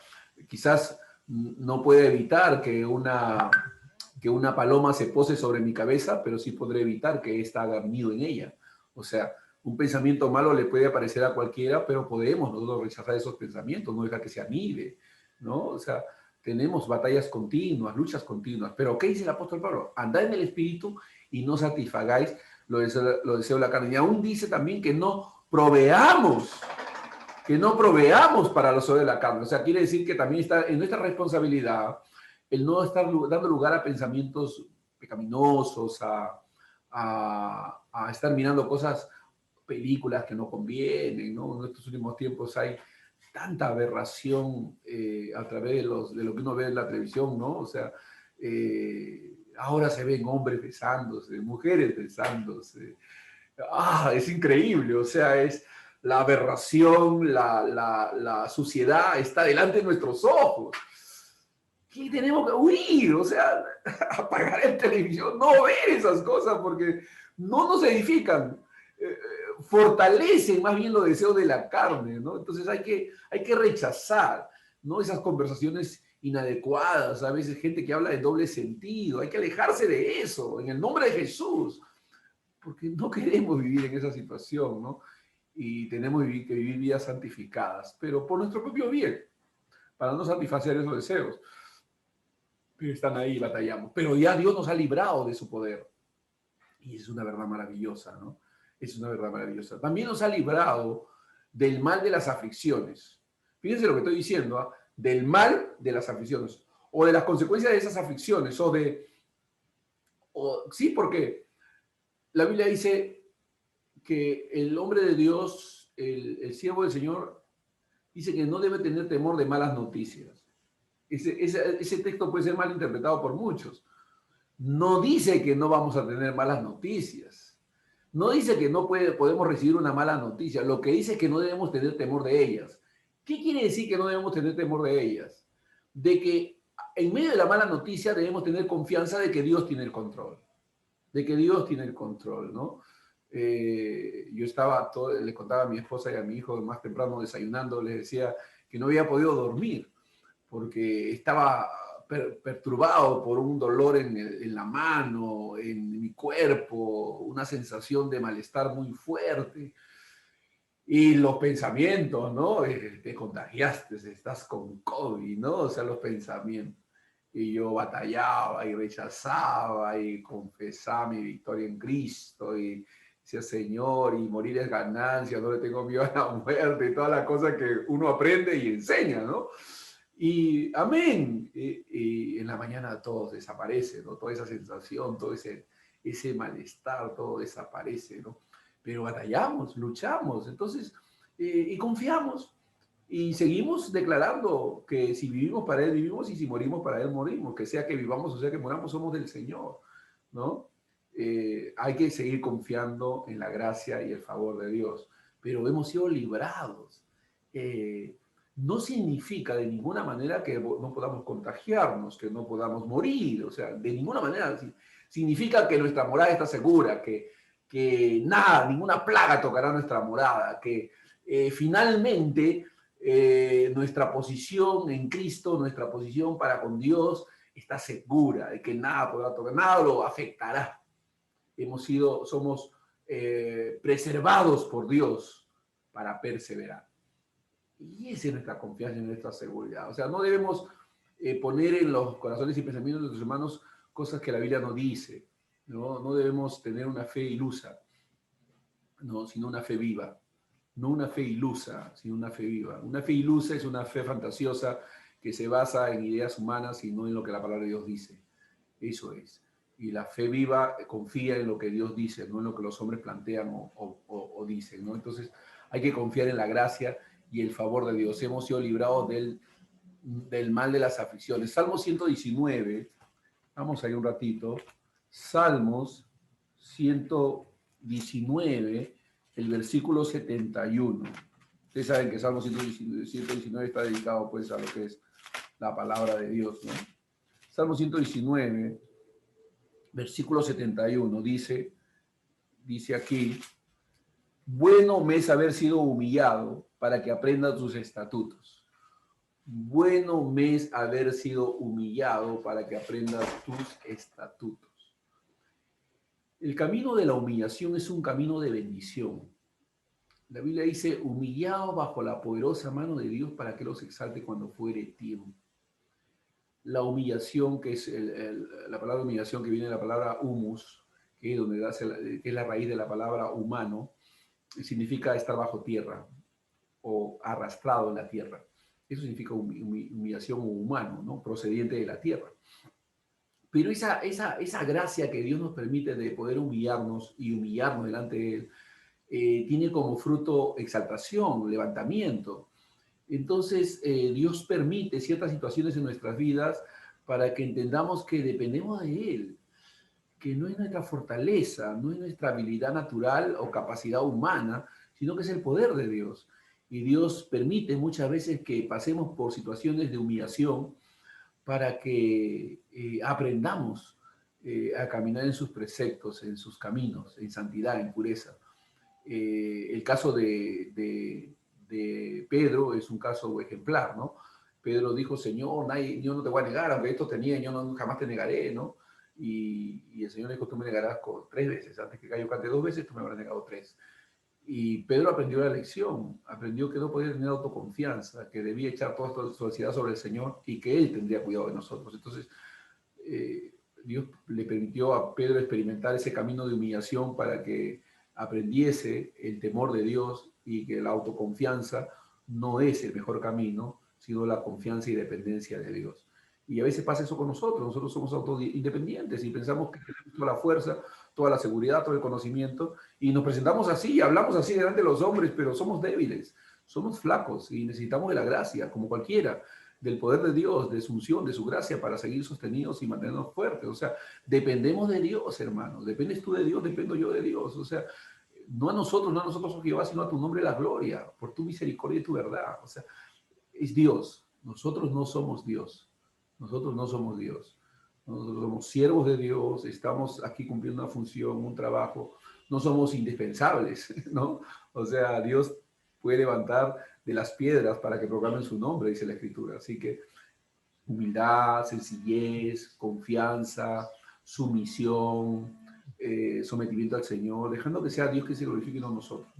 quizás no puede evitar que una paloma se pose sobre mi cabeza, pero sí podré evitar que ésta haga nido en ella. O sea, un pensamiento malo le puede aparecer a cualquiera, pero podemos nosotros rechazar esos pensamientos, no dejar que se anide, ¿no? O sea, tenemos batallas continuas, luchas continuas. Pero ¿qué dice el apóstol Pablo? Andad en el Espíritu y no satisfagáis lo deseo de la carne. Y aún dice también que no proveamos para los deseos de la carne. O sea, quiere decir que también está en nuestra responsabilidad el no estar dando lugar a pensamientos pecaminosos, a estar mirando cosas, películas que no convienen, ¿no? En estos últimos tiempos hay tanta aberración a través de lo que uno ve en la televisión, ¿no? O sea, ahora se ven hombres besándose, mujeres besándose. Es increíble, o sea, es la aberración, la suciedad está delante de nuestros ojos. ¿Qué tenemos que huir? O sea, apagar el televisión, no ver esas cosas porque no nos edifican. Fortalecen más bien los deseos de la carne, ¿no? Entonces hay que rechazar, ¿no? Esas conversaciones inadecuadas, a veces gente que habla de doble sentido, hay que alejarse de eso, en el nombre de Jesús, porque no queremos vivir en esa situación, ¿no? Y tenemos que vivir vidas santificadas, pero por nuestro propio bien, para no satisfacer esos deseos. Pero están ahí, batallamos. Pero ya Dios nos ha librado de su poder. Y es una verdad maravillosa, ¿no? Es una verdad maravillosa. También nos ha librado del mal de las aflicciones. Fíjense lo que estoy diciendo, ¿eh? Del mal de las aflicciones, o de las consecuencias de esas aflicciones, sí, porque la Biblia dice que el hombre de Dios, el siervo del Señor, dice que no debe tener temor de malas noticias. Ese texto puede ser mal interpretado por muchos. No dice que no vamos a tener malas noticias. No dice que no podemos recibir una mala noticia. Lo que dice es que no debemos tener temor de ellas. ¿Qué quiere decir que no debemos tener temor de ellas? De que en medio de la mala noticia debemos tener confianza de que Dios tiene el control. De que Dios tiene el control, ¿no? Yo le contaba a mi esposa y a mi hijo más temprano desayunando, les decía que no había podido dormir porque estaba perturbado por un dolor en la mano, en mi cuerpo, una sensación de malestar muy fuerte. Y los pensamientos, ¿no? Te contagiaste, estás con COVID, ¿no? O sea, los pensamientos. Y yo batallaba y rechazaba y confesaba mi victoria en Cristo y decía, Señor, y morir es ganancia, no le tengo miedo a la muerte y todas las cosas que uno aprende y enseña, ¿no? Y amén. Y en la mañana todo desaparece, ¿no? Toda esa sensación, todo ese malestar, todo desaparece, ¿no? Pero batallamos, luchamos, entonces, y confiamos. Y seguimos declarando que si vivimos para Él, vivimos, y si morimos para Él, morimos. Que sea que vivamos o sea que moramos, somos del Señor, ¿no? Hay que seguir confiando en la gracia y el favor de Dios. Pero hemos sido librados. No significa de ninguna manera que no podamos contagiarnos, que no podamos morir. O sea, de ninguna manera. Significa que nuestra morada está segura, que nada, ninguna plaga tocará nuestra morada, que finalmente nuestra posición en Cristo, nuestra posición para con Dios está segura de que nada podrá tocar, nada lo afectará. Somos preservados por Dios para perseverar. Y esa es nuestra confianza y nuestra seguridad. O sea, no debemos poner en los corazones y pensamientos de nuestros hermanos cosas que la Biblia no dice. No debemos tener una fe ilusa, no, sino una fe viva. No una fe ilusa, sino una fe viva. Una fe ilusa es una fe fantasiosa que se basa en ideas humanas y no en lo que la palabra de Dios dice. Eso es. Y la fe viva confía en lo que Dios dice, no en lo que los hombres plantean o dicen, ¿no? Entonces hay que confiar en la gracia y el favor de Dios. Hemos sido librados del mal de las aflicciones. Salmo 119, vamos ahí un ratito. Salmos 119, el versículo 71. Ustedes saben que Salmo 119 está dedicado pues a lo que es la palabra de Dios, ¿no? Salmo 119, versículo 71, dice aquí: bueno me es haber sido humillado para que aprenda tus estatutos. Bueno me es haber sido humillado para que aprendas tus estatutos. El camino de la humillación es un camino de bendición. La Biblia dice: humillado bajo la poderosa mano de Dios para que los exalte cuando fuere tiempo. La humillación, que es la palabra humillación que viene de la palabra humus, que es la raíz de la palabra humano, significa estar bajo tierra o arrastrado en la tierra. Eso significa humillación o humano, ¿no? Procediente de la tierra. Pero esa gracia que Dios nos permite de poder humillarnos y humillarnos delante de Él, tiene como fruto exaltación, levantamiento. Entonces, Dios permite ciertas situaciones en nuestras vidas para que entendamos que dependemos de Él, que no es nuestra fortaleza, no es nuestra habilidad natural o capacidad humana, sino que es el poder de Dios. Y Dios permite muchas veces que pasemos por situaciones de humillación para que aprendamos a caminar en sus preceptos, en sus caminos, en santidad, en pureza. El caso de Pedro es un caso ejemplar, ¿no? Pedro dijo: Señor, yo no te voy a negar, aunque esto tenía, yo no, jamás te negaré, ¿no? Y el Señor le dijo: tú me negarás 3 veces, antes que yo cante 2 veces, tú me habrás negado 3. Y Pedro aprendió la lección, aprendió que no podía tener autoconfianza, que debía echar toda su ansiedad sobre el Señor y que Él tendría cuidado de nosotros. Entonces, Dios le permitió a Pedro experimentar ese camino de humillación para que aprendiese el temor de Dios y que la autoconfianza no es el mejor camino, sino la confianza y dependencia de Dios. Y a veces pasa eso con nosotros somos independientes y pensamos que tenemos toda la fuerza, toda la seguridad, todo el conocimiento, y nos presentamos así, hablamos así delante de los hombres, pero somos débiles, somos flacos y necesitamos de la gracia, como cualquiera, del poder de Dios, de su unción, de su gracia, para seguir sostenidos y mantenernos fuertes. O sea, dependemos de Dios, hermanos. Dependes tú de Dios, dependo yo de Dios. O sea, no a nosotros, oh Jehová, sino a tu nombre la gloria, por tu misericordia y tu verdad. O sea, es Dios. Nosotros no somos Dios. Nosotros no somos Dios. Nosotros somos siervos de Dios, estamos aquí cumpliendo una función, un trabajo. No somos indispensables, ¿no? O sea, Dios puede levantar de las piedras para que proclamen su nombre, dice la Escritura. Así que humildad, sencillez, confianza, sumisión, sometimiento al Señor, dejando que sea Dios que se glorifique, no nosotros.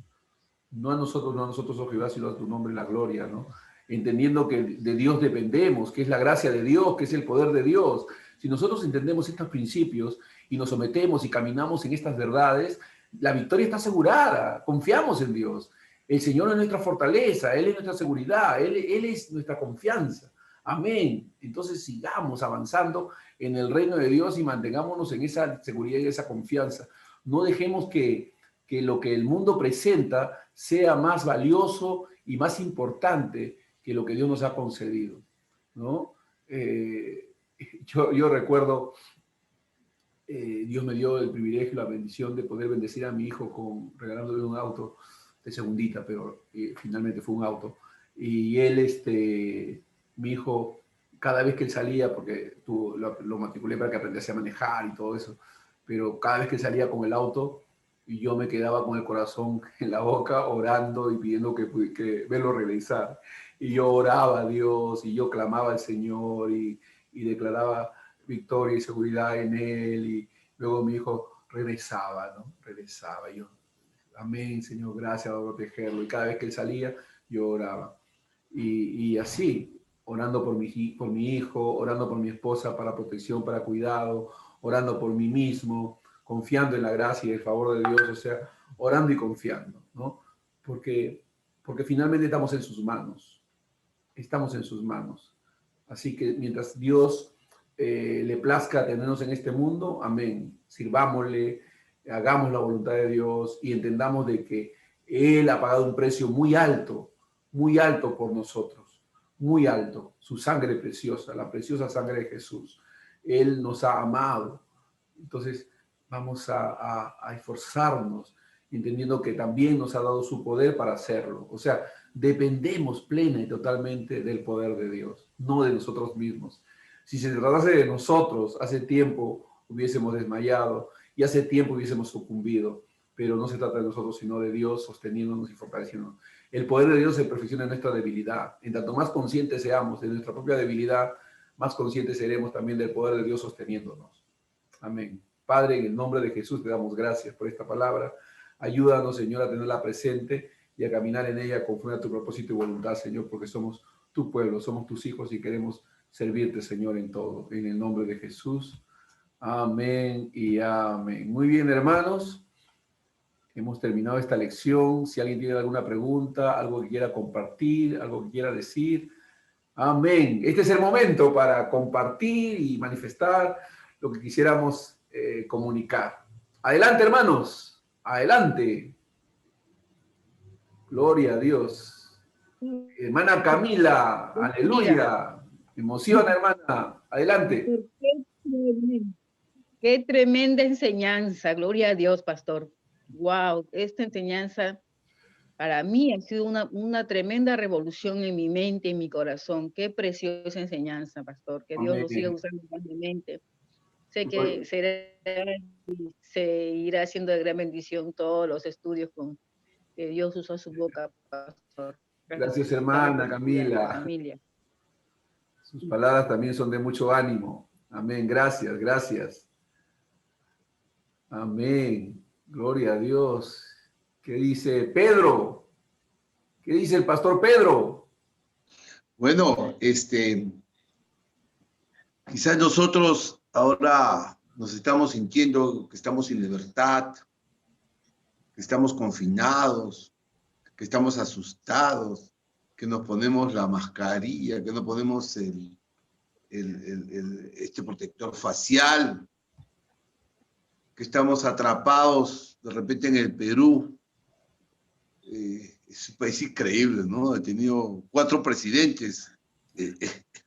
No a nosotros, oh Jehová, sino a tu nombre la gloria, ¿no? Entendiendo que de Dios dependemos, que es la gracia de Dios, que es el poder de Dios. Si nosotros entendemos estos principios y nos sometemos y caminamos en estas verdades, la victoria está asegurada. Confiamos en Dios. El Señor es nuestra fortaleza, Él es nuestra seguridad, Él es nuestra confianza. Amén. Entonces sigamos avanzando en el reino de Dios y mantengámonos en esa seguridad y esa confianza. No dejemos que lo que el mundo presenta sea más valioso y más importante que lo que Dios nos ha concedido, ¿no? Yo recuerdo, Dios me dio el privilegio, la bendición de poder bendecir a mi hijo regalándole un auto de segundita, pero finalmente fue un auto. Y él, mi hijo, cada vez que él salía, porque lo matriculé para que aprendiese a manejar y todo eso, pero cada vez que él salía con el auto, y yo me quedaba con el corazón en la boca orando y pidiendo que verlo regresar. Y yo oraba a Dios y yo clamaba al Señor y declaraba victoria y seguridad en él. Y luego mi hijo regresaba, ¿no? Regresaba. Yo, amén, Señor, gracias por protegerlo. Y cada vez que él salía, yo oraba. Y así, orando por mi hijo, orando por mi esposa para protección, para cuidado, orando por mí mismo, confiando en la gracia y el favor de Dios, o sea, orando y confiando, ¿no? Porque finalmente estamos en sus manos, estamos en sus manos. Así que mientras Dios le plazca tenernos en este mundo, amén, sirvámosle, hagamos la voluntad de Dios y entendamos de que Él ha pagado un precio muy alto por nosotros, muy alto, su sangre preciosa, la preciosa sangre de Jesús. Él nos ha amado. Entonces vamos a esforzarnos, entendiendo que también nos ha dado su poder para hacerlo. O sea, dependemos plena y totalmente del poder de Dios, no de nosotros mismos. Si se tratase de nosotros, hace tiempo hubiésemos desmayado y hace tiempo hubiésemos sucumbido, pero no se trata de nosotros, sino de Dios sosteniéndonos y fortaleciéndonos. El poder de Dios se perfecciona en nuestra debilidad. En tanto más conscientes seamos de nuestra propia debilidad, más conscientes seremos también del poder de Dios sosteniéndonos. Amén. Padre, en el nombre de Jesús te damos gracias por esta palabra. Ayúdanos, Señor, a tenerla presente y a caminar en ella conforme a tu propósito y voluntad, Señor, porque somos tu pueblo, somos tus hijos y queremos servirte, Señor, en todo. En el nombre de Jesús. Amén y amén. Muy bien, hermanos. Hemos terminado esta lección. Si alguien tiene alguna pregunta, algo que quiera compartir, algo que quiera decir. Amén. Este es el momento para compartir y manifestar lo que quisiéramos comunicar. Adelante, hermanos. Adelante. Gloria a Dios. Hermana Camila, aleluya. Emociona, hermana. Adelante. Qué tremenda enseñanza. Gloria a Dios, pastor. Wow, esta enseñanza para mí ha sido una tremenda revolución en mi mente, en mi corazón. Qué preciosa enseñanza, pastor. Que Dios lo siga usando grandemente. Sé que se irá haciendo de gran bendición todos los estudios con que Dios usó su boca, pastor. Gracias, hermana Camila. Familia. Sus palabras también son de mucho ánimo. Amén. Gracias, gracias. Amén. Gloria a Dios. ¿Qué dice Pedro? ¿Qué dice el pastor Pedro? Bueno, quizás nosotros ahora nos estamos sintiendo que estamos sin libertad, que estamos confinados, que estamos asustados, que nos ponemos la mascarilla, que nos ponemos este protector facial, que estamos atrapados de repente en el Perú. Es un país increíble, ¿no? He tenido 4 presidentes,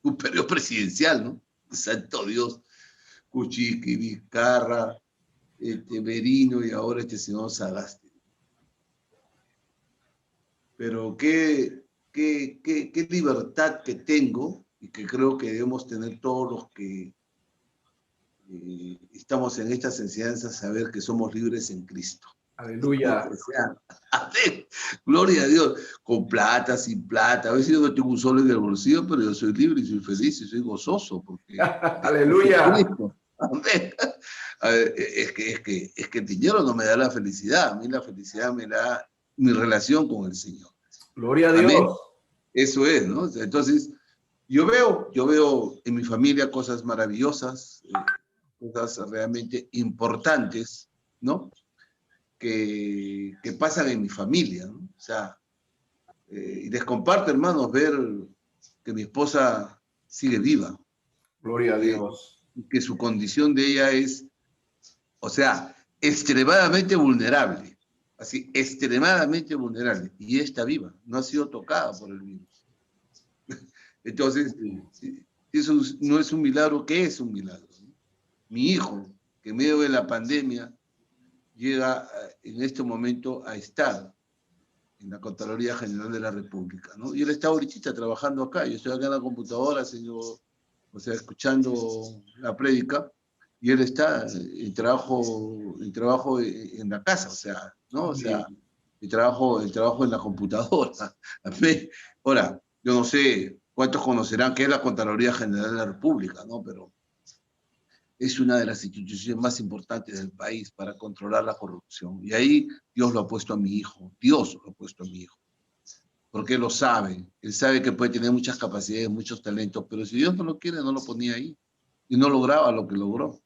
un periodo presidencial, ¿no? Santo Dios, Kuczynski, Vizcarra, Merino y ahora este señor Sagasti. Pero qué libertad que tengo y que creo que debemos tener todos los que estamos en estas enseñanzas, saber que somos libres en Cristo. Aleluya. O sea, amén. Gloria a Dios. Con plata, sin plata. A veces yo no tengo un solo en el bolsillo, pero yo soy libre y soy feliz y soy gozoso. Porque aleluya. Amén. Es que el dinero no me da la felicidad. A mí la felicidad me da mi relación con el Señor. Gloria a Dios. Amén. Eso es, ¿no? Entonces, yo veo en mi familia cosas maravillosas, cosas realmente importantes, ¿no? Que pasan en mi familia, ¿no? O sea, y les comparto, hermanos, ver que mi esposa sigue viva. Gloria a Dios. Que su condición de ella es, o sea, extremadamente vulnerable. así extremadamente vulnerable, y ella está viva, no ha sido tocada por el virus. Entonces, eso no es un milagro, ¿qué es un milagro? Mi hijo, que en medio de la pandemia llega en este momento a estar en la Contraloría General de la República, ¿no? Y él está ahorita trabajando acá, yo estoy acá en la computadora, escuchando la prédica, y él está en trabajo en la casa, o sea, ¿no? O sea, el trabajo en la computadora. Ahora, yo no sé cuántos conocerán qué es la Contraloría General de la República, ¿no? Pero es una de las instituciones más importantes del país para controlar la corrupción. Y ahí Dios lo ha puesto a mi hijo, Dios lo ha puesto a mi hijo. Porque él lo sabe, él sabe que puede tener muchas capacidades, muchos talentos, pero si Dios no lo quiere, no lo ponía ahí. Y no lograba lo que logró.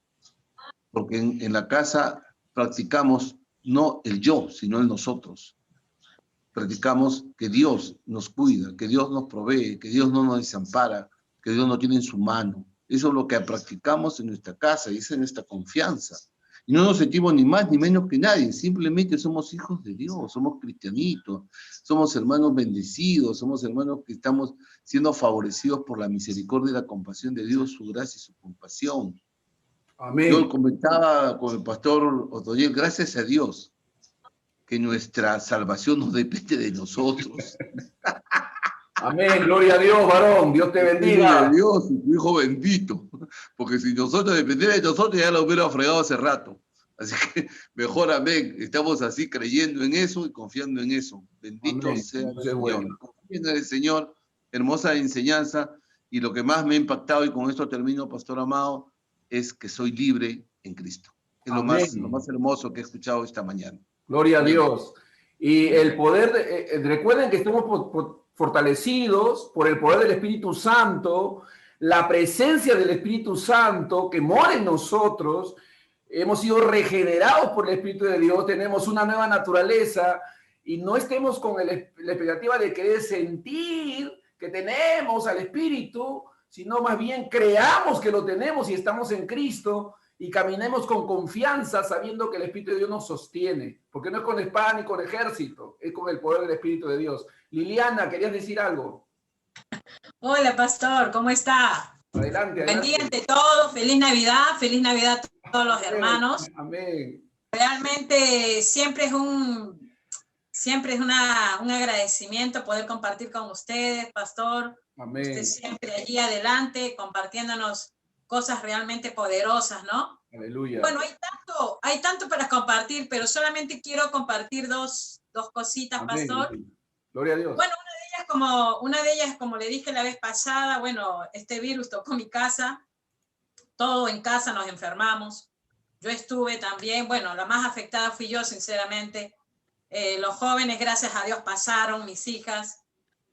Porque en la casa practicamos no el yo, sino el nosotros. Practicamos que Dios nos cuida, que Dios nos provee, que Dios no nos desampara, que Dios nos tiene en su mano. Eso es lo que practicamos en nuestra casa y esa es nuestra confianza. Y no nos sentimos ni más ni menos que nadie, simplemente somos hijos de Dios, somos cristianitos, somos hermanos bendecidos, somos hermanos que estamos siendo favorecidos por la misericordia y la compasión de Dios, su gracia y su compasión. Amén. Yo comentaba con el pastor Otoyel, gracias a Dios, que nuestra salvación no depende de nosotros. Amén, gloria a Dios, varón, Dios te bendiga. De Dios y tu hijo bendito, porque si nosotros dependiera de nosotros ya lo hubiera fregado hace rato. Así que mejor amén, estamos así creyendo en eso y confiando en eso. Bendito Amén. sea el Eso es Señor. bueno. Confiando en el Señor, hermosa enseñanza, y lo que más me ha impactado, y con esto termino, pastor amado, es que soy libre en Cristo. Es lo más hermoso que he escuchado esta mañana. Gloria a Dios. Y el poder, recuerden que estamos fortalecidos por el poder del Espíritu Santo, la presencia del Espíritu Santo que mora en nosotros. Hemos sido regenerados por el Espíritu de Dios, tenemos una nueva naturaleza y no estemos con la expectativa de querer sentir que tenemos al Espíritu, sino más bien creamos que lo tenemos y estamos en Cristo y caminemos con confianza sabiendo que el Espíritu de Dios nos sostiene, porque no es con espada ni con ejército, es con el poder del Espíritu de Dios. Liliana, ¿querías decir algo? Hola, pastor, ¿cómo está? Adelante. Buen día ante todos, feliz Navidad a todos los hermanos. Amén. Realmente siempre es un agradecimiento poder compartir con ustedes, pastor. Amén. Usted siempre allí adelante, compartiéndonos cosas realmente poderosas, ¿no? Aleluya. Bueno, hay tanto para compartir, pero solamente quiero compartir dos cositas, Amén. pastor. Gloria a Dios. Bueno, una de ellas, como le dije la vez pasada, bueno, este virus tocó mi casa, todo en casa nos enfermamos. Yo estuve también, bueno, la más afectada fui yo, sinceramente. Los jóvenes, gracias a Dios, pasaron, mis hijas,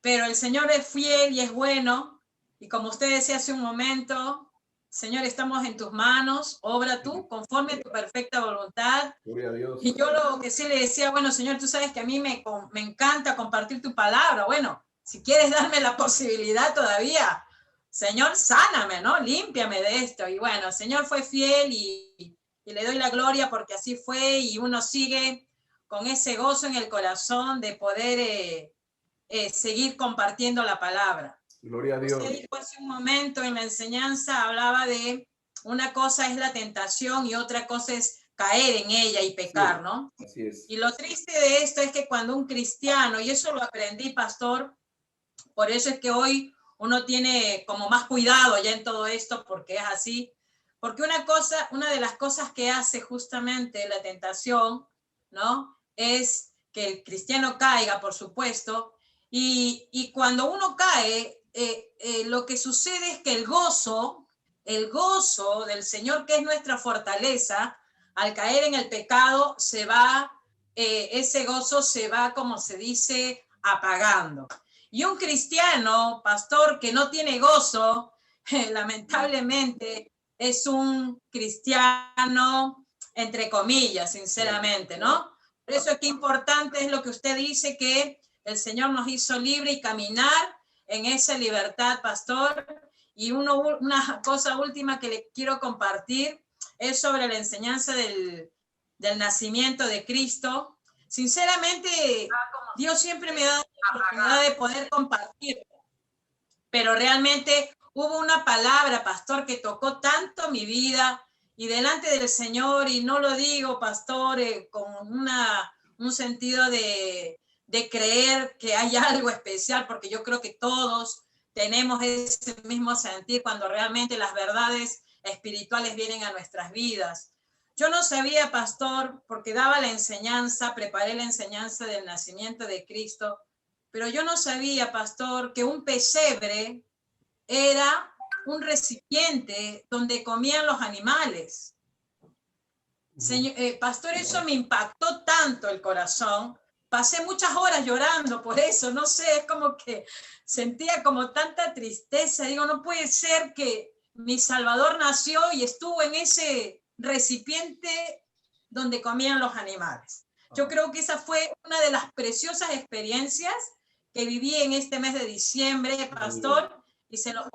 pero el Señor es fiel y es bueno, y como usted decía hace un momento, Señor, estamos en tus manos, obra tú conforme a tu perfecta voluntad. Gloria a Dios. Y yo lo que sí le decía, bueno, Señor, tú sabes que a mí me encanta compartir tu palabra. Bueno, si quieres darme la posibilidad todavía, Señor, sáname, ¿no? Límpiame de esto. Y bueno, el Señor fue fiel y le doy la gloria porque así fue y uno sigue con ese gozo en el corazón de poder seguir compartiendo la palabra. Gloria a Dios. Usted dijo hace un momento en la enseñanza, hablaba de una cosa es la tentación y otra cosa es caer en ella y pecar, ¿no? Así es. Y lo triste de esto es que cuando un cristiano, y eso lo aprendí, pastor, por eso es que hoy uno tiene como más cuidado ya en todo esto, porque es así, porque una de las cosas que hace justamente la tentación, ¿no? Es que el cristiano caiga, por supuesto, y cuando uno cae, lo que sucede es que el gozo del Señor, que es nuestra fortaleza, al caer en el pecado, ese gozo se va, como se dice, apagando. Y un cristiano, pastor, que no tiene gozo, lamentablemente, es un cristiano, entre comillas, sinceramente, ¿no? Por eso es que importante es lo que usted dice, que el Señor nos hizo libre y caminar en esa libertad, pastor. Y una cosa última que le quiero compartir es sobre la enseñanza del nacimiento de Cristo. sinceramente, Dios siempre me ha dado la oportunidad de poder compartir, pero realmente hubo una palabra, pastor, que tocó tanto mi vida y delante del Señor, y no lo digo, pastor, con un sentido de creer que hay algo especial, porque yo creo que todos tenemos ese mismo sentir cuando realmente las verdades espirituales vienen a nuestras vidas. Yo no sabía, pastor, porque daba la enseñanza, preparé la enseñanza del nacimiento de Cristo, pero yo no sabía, pastor, que un pesebre era un recipiente donde comían los animales. Señor, pastor, eso me impactó tanto el corazón. Pasé muchas horas llorando por eso, no sé, es como que sentía como tanta tristeza. Digo, no puede ser que mi Salvador nació y estuvo en ese recipiente donde comían los animales. Yo creo que esa fue una de las preciosas experiencias que viví en este mes de diciembre, pastor, y se lo